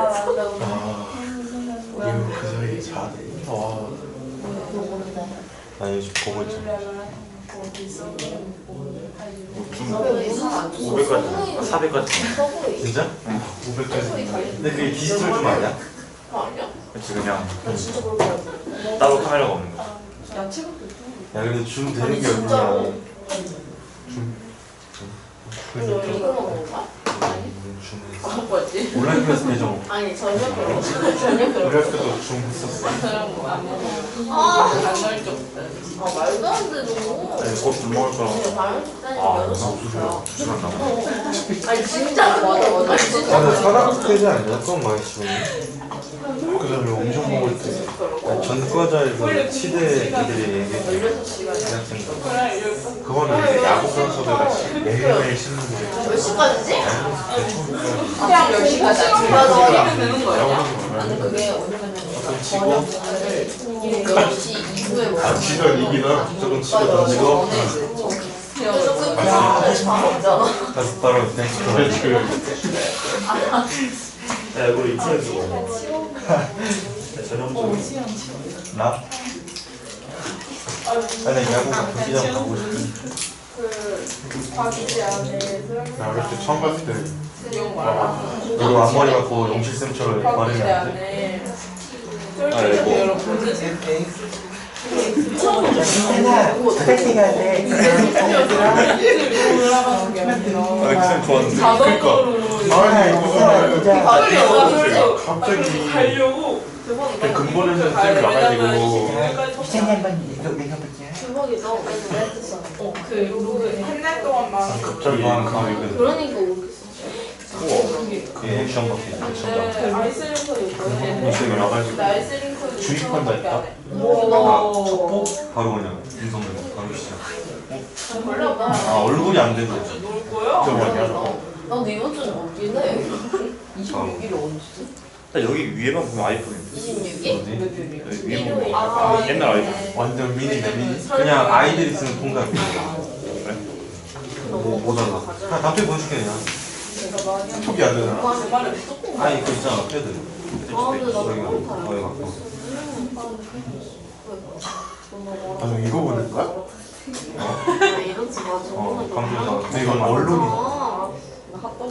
그 자리에 자대. 아니 지금 보고 있잖아. 500까지 400까지. 진짜? 500까지. 근데 그게 디지털 좀 아니야? 그치 그냥 나 진짜 그럴 거야. 따로 카메라가 없는 거. 야채가 야 근데 줌 되는 아니 게 진짜로. 얼마야? 이거 먹는 거야? 줌. 뭐지? 온라인 클래스 배정. 아니 저녁으로 저녁으로. 우리 할 때도 줌 했었어. 말도 안 되죠. 아니 곧밥 먹을 거라고. 근데 발음 식단이 아, 여섯 무슨 시요. 무슨 한다고? 아니 진짜 맞아. 아 진짜. 근데 사각 되지 않냐? 그건 많이 씹었네. 그 다음에 엄청 먹을 때 전과자에서 치대 애들이 얘기해. 16시간. 대학생들. 그거는 이제 야구 선수들 같이 매일매일 씹는 거예요. 몇 시까지지? 그냥 10시까지. 맞아. 되는 거예요. 아니 그게 왜냐면은 치고. 저녁을 10시 이후에 먹으면 아 지들 이기나? 조금 치고 던지고. 그래서 끝나서 밥 먹잖아. 다시 따로 땡큐. 야 이거 이틀에서 먹어. 저녁 나? 아니 야구 경기장 가고 싶은데. 나 어릴 때 처음 봤을 때 너도 앞머리 갖고 용실쌤처럼 발음이 안 돼? 쌤 좋았는데. 아니 무슨 갑자기 가려고 근본에는 쌤이 와가지고 대박이다. 그 한달 동안만 갑자기 가면 그러니까 모르겠어. 그게 시험밖에 시험 아이스링크 있거든. 쌤이 와가지고 아이스링크 주입한다 했다? 오. 바로 그냥 인성들 바로 시작. 몰라. 아 얼굴이 안 돼도 놀 거야? 저 뭐냐 나도 이번 주는 없긴 해. 26일이 언제지? 딱 여기 위에만 보면 아이폰인데. 26일? 어디? 여기 위에 보면 옛날 아이폰. 완전 미니네 미니. 그냥 아이들이 쓰는 통닭. 그래? 뭐 달라? 그냥 답변 보여줄게 그냥. 톡이 안 되잖아. 내 말을 무조건 아니 그 있잖아 패드. 아 근데 나도 거기 너무 타요. 거기 갖고. 아 이거 보는 거야? 이렇지 맞아. 방송에서 근데 이건 언론이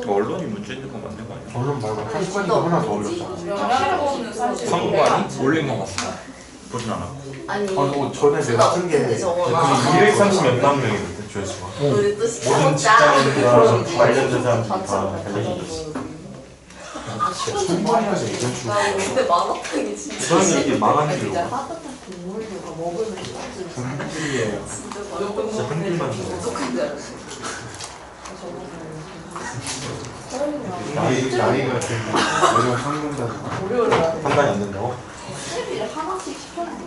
이거 언론이 문제 있는 건 맞는 거 아니야? 언론 말고 한국관이가 하나 더 올렸잖아. 영양고는 사실 선거 아니? 올린 거 같아. 보진 않아. 아니 전에 내가 쓴 게 230몇만 명이거든 조회수가. 우리 또 시켜 모든 먹자. 직장인들과 관련된 사람들이 다 달려있는 거지. 천만이라서 이런 식으로. 나 근데 마라탕이 진짜. 저는 이게 망한 길로. 분위기에 진짜 한 길만 줘. 무조건 줄 알았어. 나이가 되게 내려 상근다고. 판단이 안 된다고? 하나씩 시켰는데.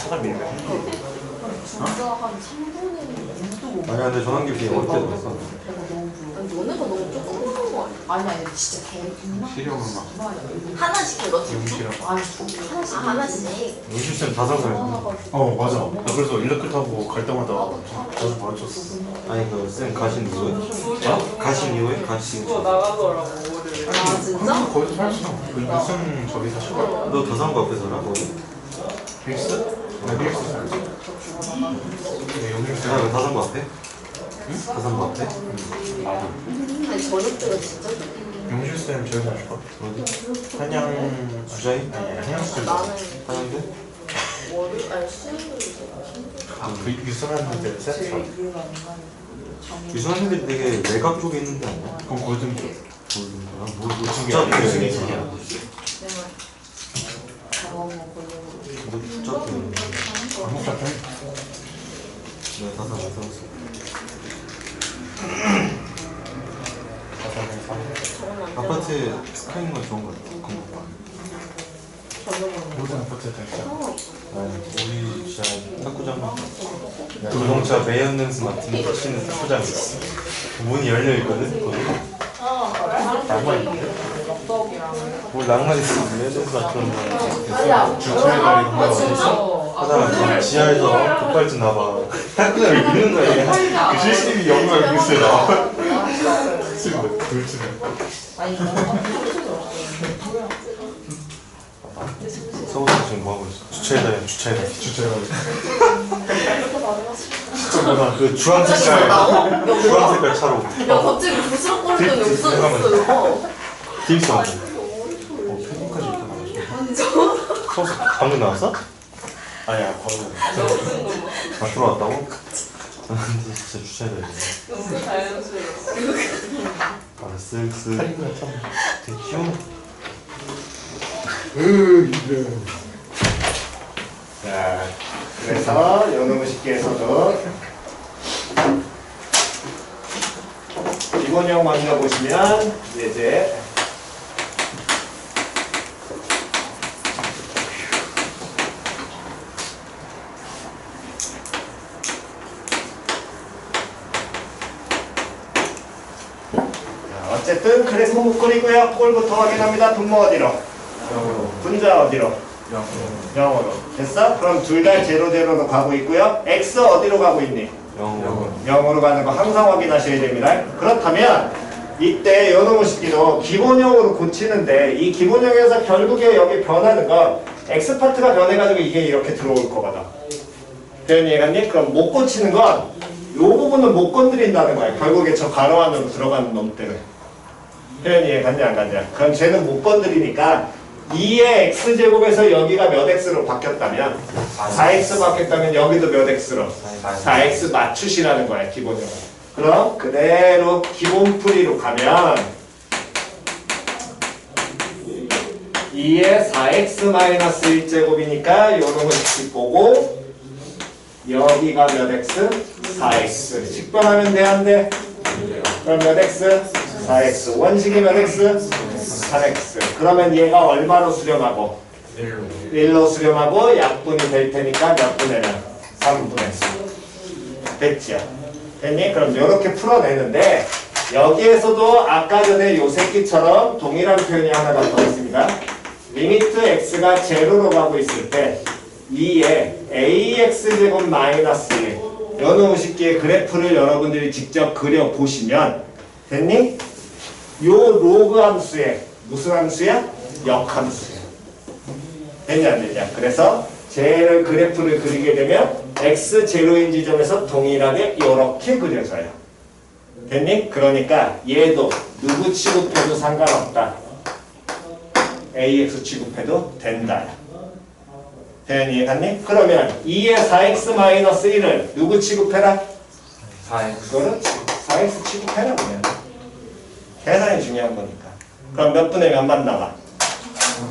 찾아 밀면 진짜 한 3분의 2도 아니야 근데 전환기 어릴 때도 했어. 너네가 너무 조그만 거 아니야? 아니 진짜 대박. 시력은 막 하나씩 해가지고. 용시력. 아니 하나씩. 하나씩. 용실쌤 다산사였어. 맞아. 나 그래서 일렉트 타고 갈 때마다 자주 마주쳤어. 아니 그 쌤 가신 이후에? 가신 이후에? 가신 그거 나가더라고 오늘. 아 진짜? 거기서 살았어. 그 무슨 저기 사실 거야? 너 다산고 앞에 살아? 거기? 빅스? 나 빅스 살았어. 네, 용실생. 그 다산고 앞에? 응? 다산고 앞에? 아니 저녁 때가 진짜 좋아. 용실생 저기 사실까? 어디? 한양 주자이? 아니야 한양스. 나는 한양대? 월요일 아니 수요일에 그 유성한데 세트. 유성한애들이 되게 외곽 쪽에 있는 데 아니야? 그건 골든 쪽. 모르는구나. 뭐 진짜 진짜 유승이 그 진이야. 내가 경험 보려고. 너 진짜 그 한국 같은. 내가 다산 안 살았어. 가사는 사. 아파트에 스카이인 건 좋은 거 같아. 모든 아파트에 다 있어. 우리 진짜 탁구장 자동차 메인텐스 맡은 치는 탁구장이 있어. 문이 열려 있거든. 거기. 낭만 있는데? 뭘 낭만 있어. 메인텐스 맡은 거. 주차에 가리 정말 어딨어? 하다가 지하에서 급발진 나봐. 탁구장을 미는 거야. 얘가. 그 CCTV 영상 있어요. 나와. 지금 돌치네. 서울에서 지금 뭐 하고 있어? 주차에다 주차에다. 주차에 가리. 진짜 뭐다. 그 주황 색깔 주황 색깔 차로. 야 갑자기 부스럭거리더니 없어졌어요. 딥스 맞아. 팬분까지 이렇게 나왔어. 아니 저 서울서 방금 나왔어? 아니야 바로. 아 들어왔다고? 근데 진짜 주차에다 이거. 너무 자연스러워. 아 쓱쓱. 되게 귀여워. 자, 그래서 연음식기에서도 기본형 먼저 보시면 이제 어쨌든 그래프 묶거리고요. 꼴부터 확인합니다. 분모 어디로? 분자 어디로? 영어로. 됐어? 그럼 둘 다 제로제로로 가고 있고요. X 어디로 가고 있니? 영어. 0으로 가는 거 항상 확인하셔야 됩니다. 그렇다면 이때 연호식기도 기본형으로 고치는데 이 기본형에서 결국에 여기 변하는 건 X파트가 변해가지고 이게 이렇게 들어올 거거든. 표현 이해갔니? 그럼 못 고치는 건 이 부분은 못 건드린다는 거야. 결국에 저 가로 안으로 들어가는 놈 때문에. 표현 이해갔니? 안 갔냐? 그럼 쟤는 못 건드리니까 2의 x제곱에서 여기가 몇 x로 바뀌었다면 4x 바뀌었다면 여기도 몇 x로 4x 맞추시라는 거야. 기본형은. 그럼 그대로 기본풀이로 가면 2의 4x-1제곱이니까 요놈을 식 보고 여기가 몇 x? 4x 직변하면 돼 안 돼? 그럼 몇 x? 4x 원식이 몇 x? 3x 그러면 얘가 얼마로 수렴하고? 1로 수렴하고 약분이 될 테니까 몇 분의면? 3분의 4 됐죠? 됐니? 그럼 이렇게 풀어내는데 여기에서도 아까 전에 요 새끼처럼 동일한 표현이 하나가 더 있습니다. 리미트 x가 제로로 가고 있을 때 2에 ax제곱 마이너스 1 연호식기의 그래프를 여러분들이 직접 그려보시면 됐니? 요 로그 함수에 무슨 함수야? 역함수야. 됐냐 안 됐냐? 그래서 쟤를 그래프를 그리게 되면 x 제로인 지점에서 동일하게 이렇게 그려져요. 됐니? 그러니까 얘도 누구 취급해도 상관없다. ax 취급해도 된다. 대현이 이해갔니? 그러면 2의 4x-1을 누구 취급해라? 4x. 그거는 4x 취급해라 그냥. 계산이 중요한 거니까. 그럼 몇 분의 몇만 나와?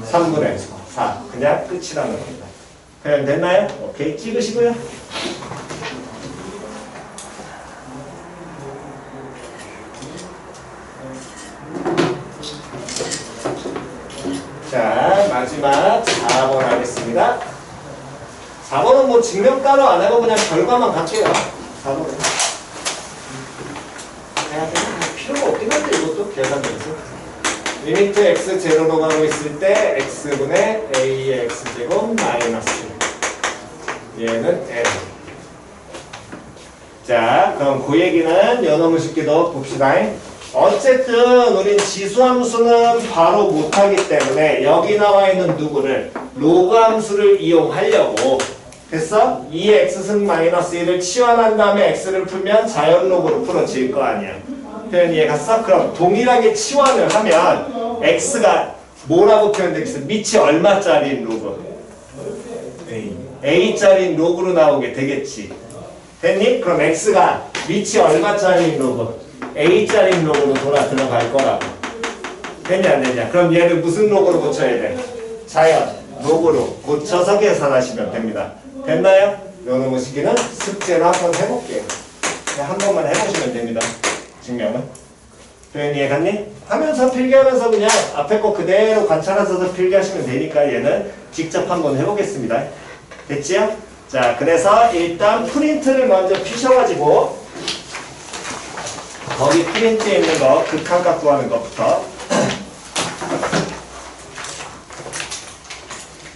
3분의 4. 그냥 끝이라는 겁니다. 그냥 됐나요? 오케이 찍으시고요. 자 마지막 4번 하겠습니다. 4번은 뭐 증명 따로 안 하고 그냥 결과만 갈게요. 4번은. 필요가 없긴 한데 이것도 계산면서. 리미트 x 제로로 가고 있을 때 x분의 a의 x제곱 마이너스 얘는 n. 자, 그럼 그 얘기는 연어무 쉽게도 봅시다. 어쨌든 우린 지수함수는 바로 못하기 때문에 여기 나와 있는 누구를 로그 함수를 이용하려고 됐어? 2x승 마이너스 1을 치환한 다음에 x를 풀면 자연로그로 풀어질 거 아니야. 표현 이해갔어? 그럼 동일하게 치환을 하면 x가 뭐라고 표현되겠어? 밑이 얼마짜리인 로그? a짜리인 로그로 나오게 되겠지. 됐니? 그럼 x가 밑이 얼마짜리인 로그? a짜리인 로그로 돌아 들어갈 거라고. 됐냐 안 됐냐? 그럼 얘를 무슨 로그로 고쳐야 돼? 자연 로그로 고쳐서 계산하시면 됩니다. 됐나요? 요놈의 시기는 숙제로 한번 해볼게요. 그냥 한 번만 해보시면 됩니다. 증명은. 표현 이해갔니? 하면서 필기하면서 그냥 앞에 거 그대로 관찰하셔서 필기하시면 되니까 얘는 직접 한번 해보겠습니다. 됐지요? 자, 그래서 일단 프린트를 먼저 피셔가지고 거기 프린트에 있는 거 극한값 구하는 것부터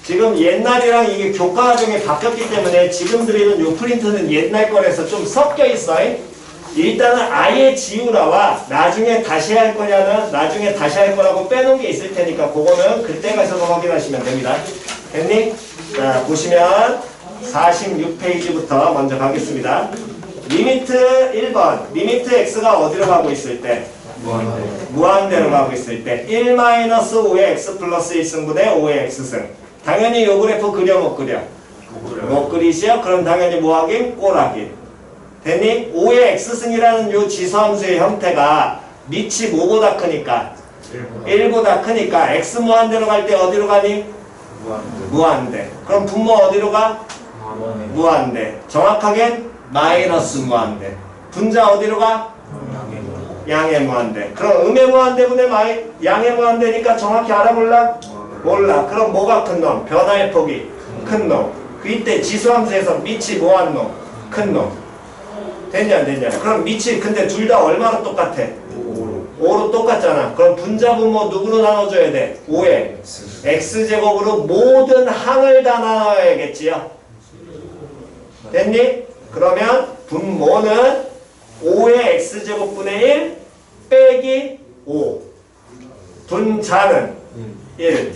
지금 옛날이랑 이게 교과과정이 바뀌었기 때문에 지금 드리는 요 프린트는 옛날 거라서 좀 섞여 있어요. 일단은 아예 지우라와 나중에 다시 할 거냐는 나중에 다시 할 거라고 빼놓은 게 있을 테니까 그거는 그때 가셔서 확인하시면 됩니다. 됐니? 자, 보시면 46페이지부터 먼저 가겠습니다. 리미트 1번 리미트 x가 어디로 가고 있을 때? 무한대로 가고 있을 때 1-5의 x 플러스 1승분의 5의 x승. 당연히 요 그래프 그려 못 그려? 못 그리시요? 그럼 당연히 뭐 하긴? 꼬라긴. 됐니? 5의 x승이라는 요 지수함수의 형태가 밑이 뭐보다 크니까? 1보다 크니까 x 무한대로 갈 때 어디로 가니? 무한대. 그럼 분모 어디로 가? 무한대. 정확하게 마이너스 무한대. 분자 어디로 가? 양의 무한대. 그럼 음의 무한대분의 양의 무한대니까 정확히 알아볼라? 몰라. 그럼 뭐가 큰 놈? 변화의 폭이 큰 놈. 이때 지수함수에서 밑이 뭐한 놈? 큰 놈. 됐냐 안 됐냐? 그럼 밑이 근데 둘 다 얼마로 똑같아? 5로 똑같잖아. 그럼 분자 분모 누구로 나눠줘야 돼? 5에 x제곱으로 모든 항을 다 나눠야겠지요. 됐니? 그러면 분모는 5의 x제곱분의 1 빼기 5. 분자는 1.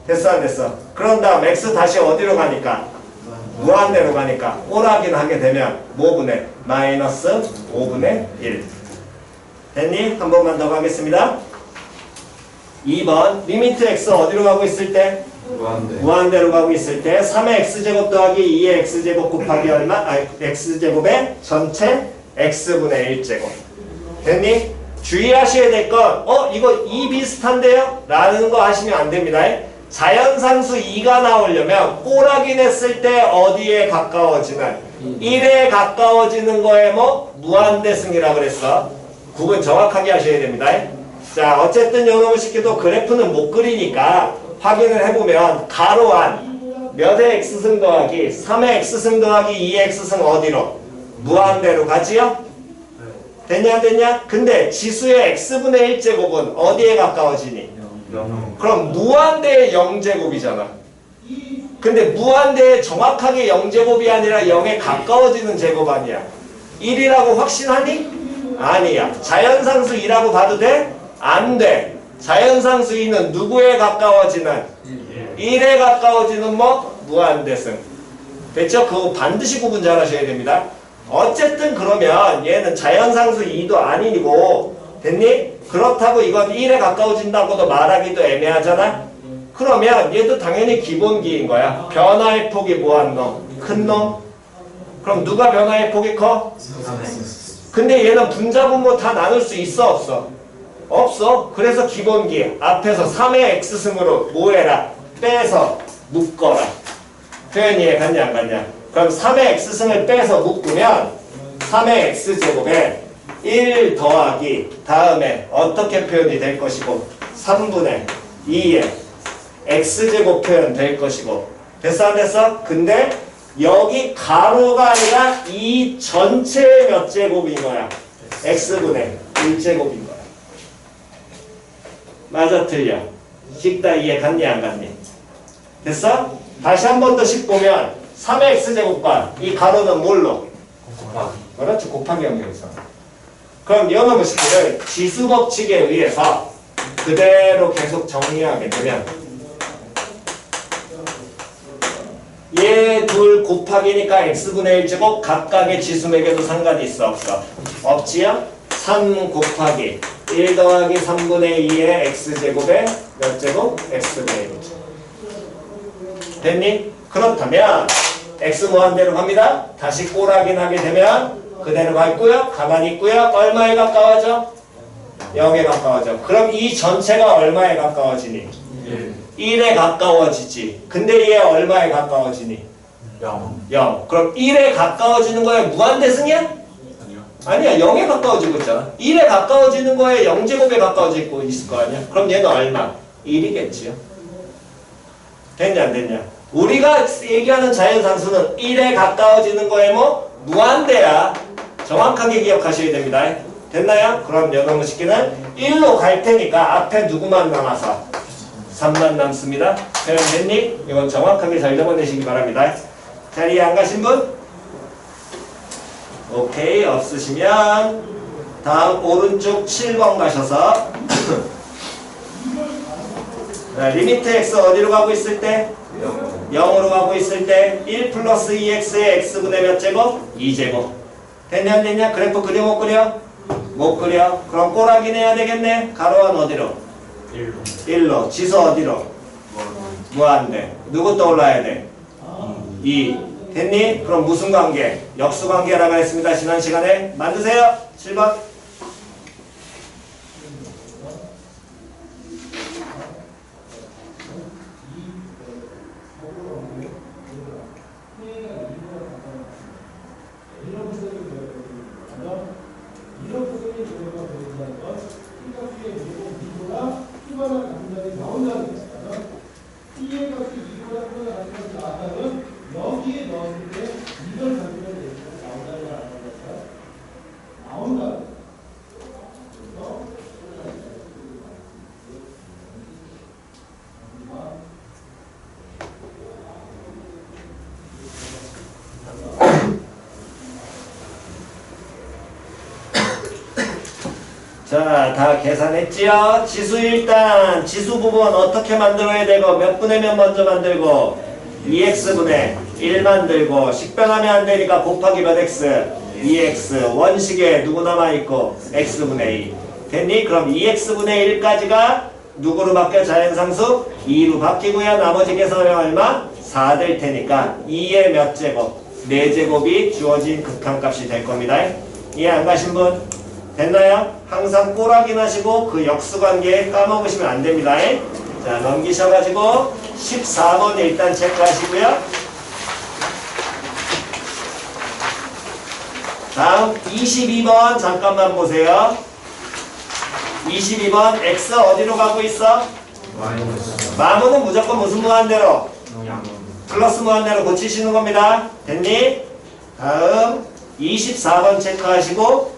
됐어 안 됐어? 그런 다음 x 다시 어디로 가니까? 무한대로 가니까 꼬라긴 하게 되면 뭐분의? 마이너스 5분의 1. 됐니? 한 번만 더 가겠습니다. 2번 리미트 x 어디로 가고 있을 때? 무한대로 가고 있을 때 3의 x제곱 더하기 2의 x제곱 곱하기 얼마? x제곱의 전체 x분의 1제곱. 됐니? 주의하셔야 될 건 이거 2 비슷한데요? 라는 거 하시면 안 됩니다. 자연상수 2가 나오려면 꼬라긴 했을 때 어디에 가까워지는? 1에 가까워지는 거에 뭐? 무한대승이라 그랬어. 구분 정확하게 하셔야 됩니다. 자, 어쨌든 요놈의 식기도 그래프는 못 그리니까 확인을 해보면 가로 안 몇의 x승 더하기 3의 x승 더하기 2의 x승 어디로? 무한대로 가지요? 됐냐 안 됐냐? 근데 지수의 x분의 1제곱은 어디에 가까워지니? 그럼 무한대의 0제곱이잖아. 근데 무한대의 정확하게 0제곱이 아니라 0에 가까워지는 제곱 아니야. 1이라고 확신하니? 아니야. 자연상수 2라고 봐도 돼? 안 돼. 자연상수 2는 누구에 가까워지는? 1에 가까워지는 뭐? 무한대승. 됐죠? 그거 반드시 구분 잘 하셔야 됩니다. 어쨌든 그러면 얘는 자연상수 2도 아니고 됐니? 그렇다고 이건 1에 가까워진다고도 말하기도 애매하잖아? 그러면 얘도 당연히 기본기인 거야. 변화의 폭이 뭐한 놈? 큰 놈? 그럼 누가 변화의 폭이 커? 근데 얘는 분자 분모 다 나눌 수 있어 없어? 없어. 그래서 기본기 앞에서 3의 x승으로 뭐해라? 빼서 묶어라. 표현 이해 갔냐 안 갔냐? 그럼 3의 x승을 빼서 묶으면 3의 x제곱에 1 더하기 다음에 어떻게 표현이 될 것이고 3분의 2의 x제곱 표현 될 것이고 됐어 안 됐어? 근데 여기 가로가 아니라 이 전체의 몇 제곱인 거야? x분의 1제곱인 거야. 맞아 틀려? 식다 이해 갔니 안 갔니? 됐어? 다시 한 번 더 식 보면 3의 x제곱과 이 가로는 뭘로? 그렇지 곱하기 연결해서. 그럼 이놈의 식을 지수법칙에 의해서 그대로 계속 정리하게 되면 얘 둘 곱하기니까 x분의 1제곱 각각의 지수 매겨도 상관이 있어 없어? 없지요? 3 곱하기 1 더하기 3분의 2의 x제곱에 몇 제곱? x분의 1제곱. 됐니? 그렇다면 x 무한대로 갑니다. 다시 꼬라기 나게 되면 그대로 가 있고요. 가만히 있고요. 얼마에 가까워져? 0에 가까워져. 그럼 이 전체가 얼마에 가까워지니? 1에 가까워지지. 근데 얘 얼마에 가까워지니? 0. 그럼 1에 가까워지는 거에 무한대승이야? 아니야. 0에 가까워지고 있잖아. 1에 가까워지는 거에 0제곱에 가까워지고 있을 거 아니야? 그럼 얘는 얼마? 1이겠지요. 됐냐 안 됐냐? 우리가 얘기하는 자연상수는 1에 가까워지는 거에 뭐? 무한대야. 정확하게 기억하셔야 됩니다. 됐나요? 그럼 여러분 식기는 1로 갈 테니까 앞에 누구만 남아서 3만 남습니다. 표현 됐니? 이건 정확하게 잘 적어내시기 바랍니다. 자리에 안 가신 분? 오케이. 없으시면 다음 오른쪽 7번 가셔서 리미트 x 어디로 가고 있을 때? 0으로 가고 있을 때 1 플러스 2x의 x분의 몇 제곱? 2제곱. 됐냐 안 됐냐? 그래프 그려 못 그려? 못 그려. 그럼 꼬라기 내야 되겠네. 가로는 어디로? 1로. 지수 어디로? 무한대. 누구 떠올라야 돼? 2. 됐니? 그럼 무슨 관계? 역수 관계라고 했습니다. 지난 시간에. 만드세요. 7번. 자, 다 계산했지요? 지수 일단 지수 부분 어떻게 만들어야 되고 몇 분의 몇 먼저 만들고 2x분의 1 만들고 식변하면 안 되니까 곱하기 몇 x? 2x 원식에 누구 남아있고 x분의 2 됐니? 그럼 2x분의 1까지가 누구로 바뀌어? 자연상수 2로 바뀌고요. 나머지 계산하면 얼마? 4 될 테니까 2의 몇 제곱? 4제곱이 주어진 극한값이 될 겁니다. 이해 안 가신 분? 됐나요? 항상 꼬라기 나시고 그 역수관계 까먹으시면 안 됩니다. 자, 넘기셔가지고 14번 일단 체크하시고요. 다음 22번 잠깐만 보세요. 22번 x 어디로 가고 있어? 마무는 무조건 무슨 무한대로? 플러스 무한대로 고치시는 겁니다. 됐니? 다음 24번 체크하시고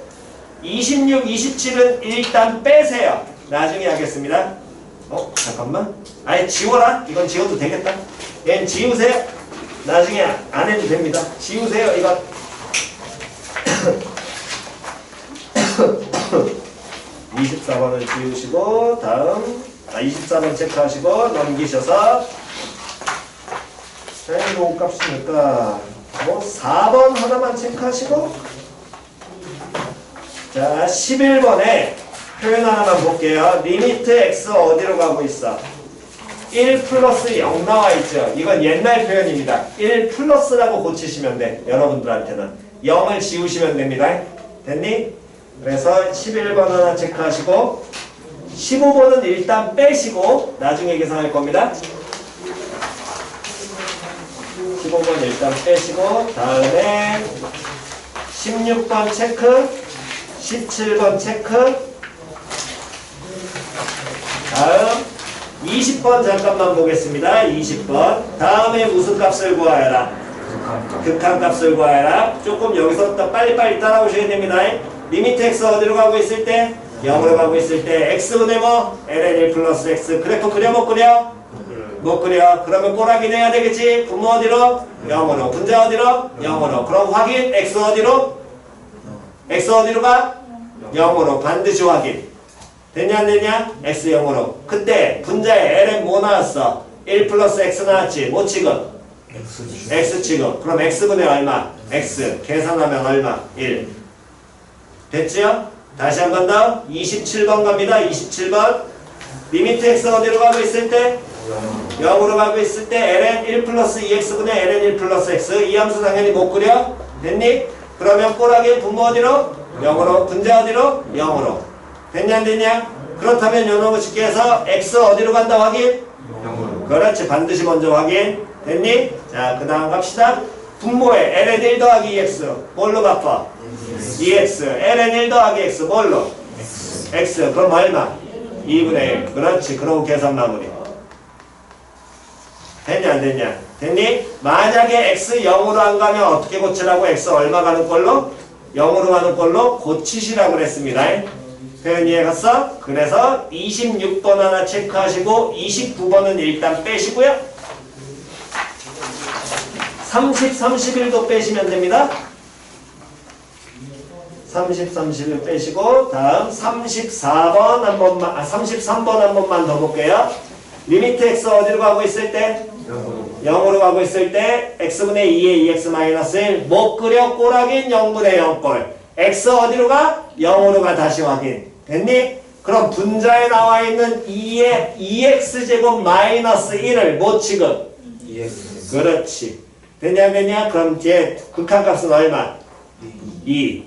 26, 27은 일단 빼세요. 나중에 하겠습니다. 잠깐만. 아니 지워라. 이건 지워도 되겠다. 얘는 지우세요. 나중에 안 해도 됩니다. 지우세요. 이건 24번을 지우시고 다음 24번 체크하시고 넘기셔서 자, 이거 값이니까 뭐 4번 하나만 체크하시고 자, 11번에 표현 하나만 볼게요. 리미트 x 어디로 가고 있어? 1 플러스 0 나와 있죠. 이건 옛날 표현입니다. 1 플러스라고 고치시면 돼. 여러분들한테는 0을 지우시면 됩니다. 됐니? 그래서 11번 하나 체크하시고 15번은 일단 빼시고 나중에 계산할 겁니다. 15번 일단 빼시고 다음에 16번 체크 17번 체크 다음 20번 잠깐만 보겠습니다. 20번. 다음에 무슨 값을 구하여라? 극한값을 구하여라. 조금 여기서부터 빨리빨리 따라오셔야 됩니다. 리미트 x 어디로 가고 있을 때? 0으로 가고 있을 때 x분의 뭐? ln 1 플러스 x. 그래프 그려 못 그려? 못 그려. 그러면 꼬라기 내야 되겠지? 분모 어디로? 0으로. 분자 어디로? 0으로. 그럼 확인. x 어디로? x 어디로 가? 0으로. 반드시 확인. 됐냐 안 됐냐? x 0으로. 그때 분자에 ln 뭐 나왔어? 1 플러스 x 나왔지? 뭐 지금? x 지금. 그럼 x분의 얼마? x. 계산하면 얼마? 1. 됐죠? 다시 한 번 더. 27번 갑니다. 27번. 리미트 x 어디로 가고 있을 때? 0으로 가고 있을 때 ln 1 플러스 2x분의 ln 1 플러스 x. 이 함수 당연히 못 그려? 됐니? 그러면 꼬라기 분모 어디로? 0으로. 분자 어디로? 0으로. 됐냐 안 됐냐? 그렇다면 요놈을 쉽게 해서 x 어디로 간다 확인? 0으로. 그렇지. 반드시 먼저 확인. 됐니? 자, 그 다음 갑시다. 분모에 ln 1 더하기 2x 뭘로 바꿔? 2x. ln 1 더하기 x 뭘로? x. 그럼 얼마? 2분의 1. 그렇지. 그럼 계산 마무리. 됐냐 안 됐냐? 됐니? 만약에 x 0으로 안 가면 어떻게 고치라고? x 얼마 가는 걸로? 0으로 가는 걸로 고치시라고 그랬습니다. 표현 이해갔어? 그래서 26번 하나 체크하시고 29번은 일단 빼시고요. 30, 31도 빼시면 됩니다. 30, 31 빼시고 다음 34번 한 번만, 33번 한 번만 더 볼게요. 리미트 x 어디로 가고 있을 때? 0으로 가고 있을 때 x분의 2에 2x 마이너스 1 못 그려 꼬라긴 0분의 0꼴 x 어디로 가? 0으로 가. 다시 확인. 됐니? 그럼 분자에 나와 있는 2의 2x제곱 마이너스 1을 뭐 지금? 2x. 그렇지. 됐냐 안 됐냐? 그럼 뒤에 극한값은 얼마? 2.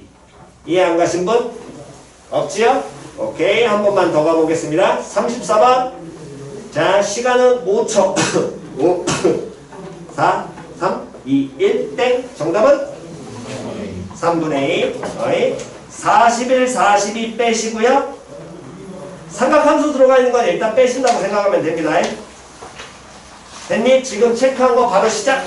이해 안 가신 분? 없지요? 오케이. 한 번만 더 가보겠습니다. 34번. 자, 시간은 5초. 5, 4, 3, 2, 1, 땡. 정답은? 3분의 2. 어이. 41, 42 빼시고요. 삼각함수 들어가 있는 건 일단 빼신다고 생각하면 됩니다. 됐니? 지금 체크한 거 바로 시작.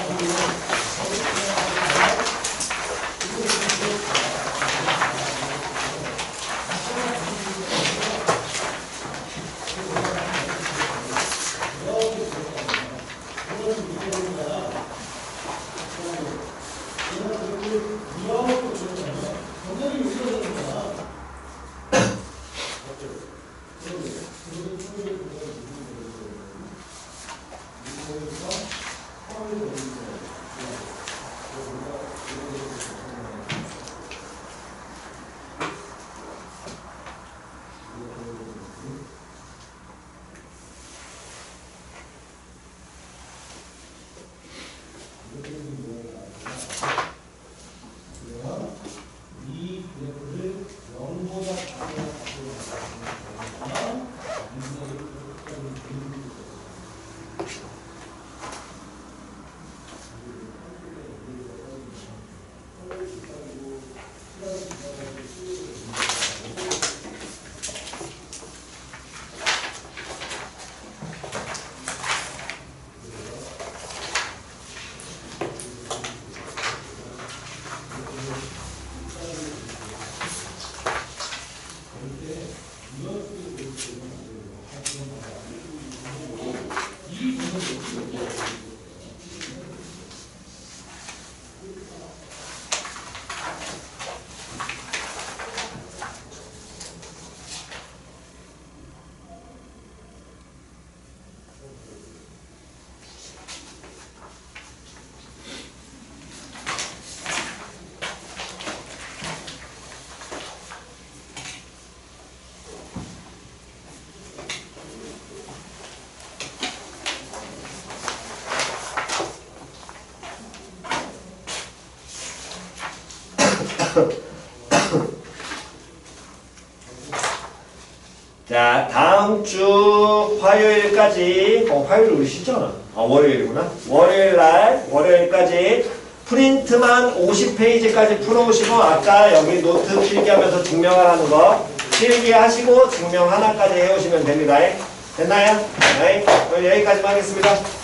자, 다음 주 화요일까지, 화요일 우리 쉬잖아. 월요일이구나. 월요일까지 프린트만 50페이지까지 풀어오시고, 아까 여기 노트 필기하면서 증명하라는 거 필기하시고 증명 하나까지 해오시면 됩니다. 됐나요? 네. 그럼 여기까지만 하겠습니다.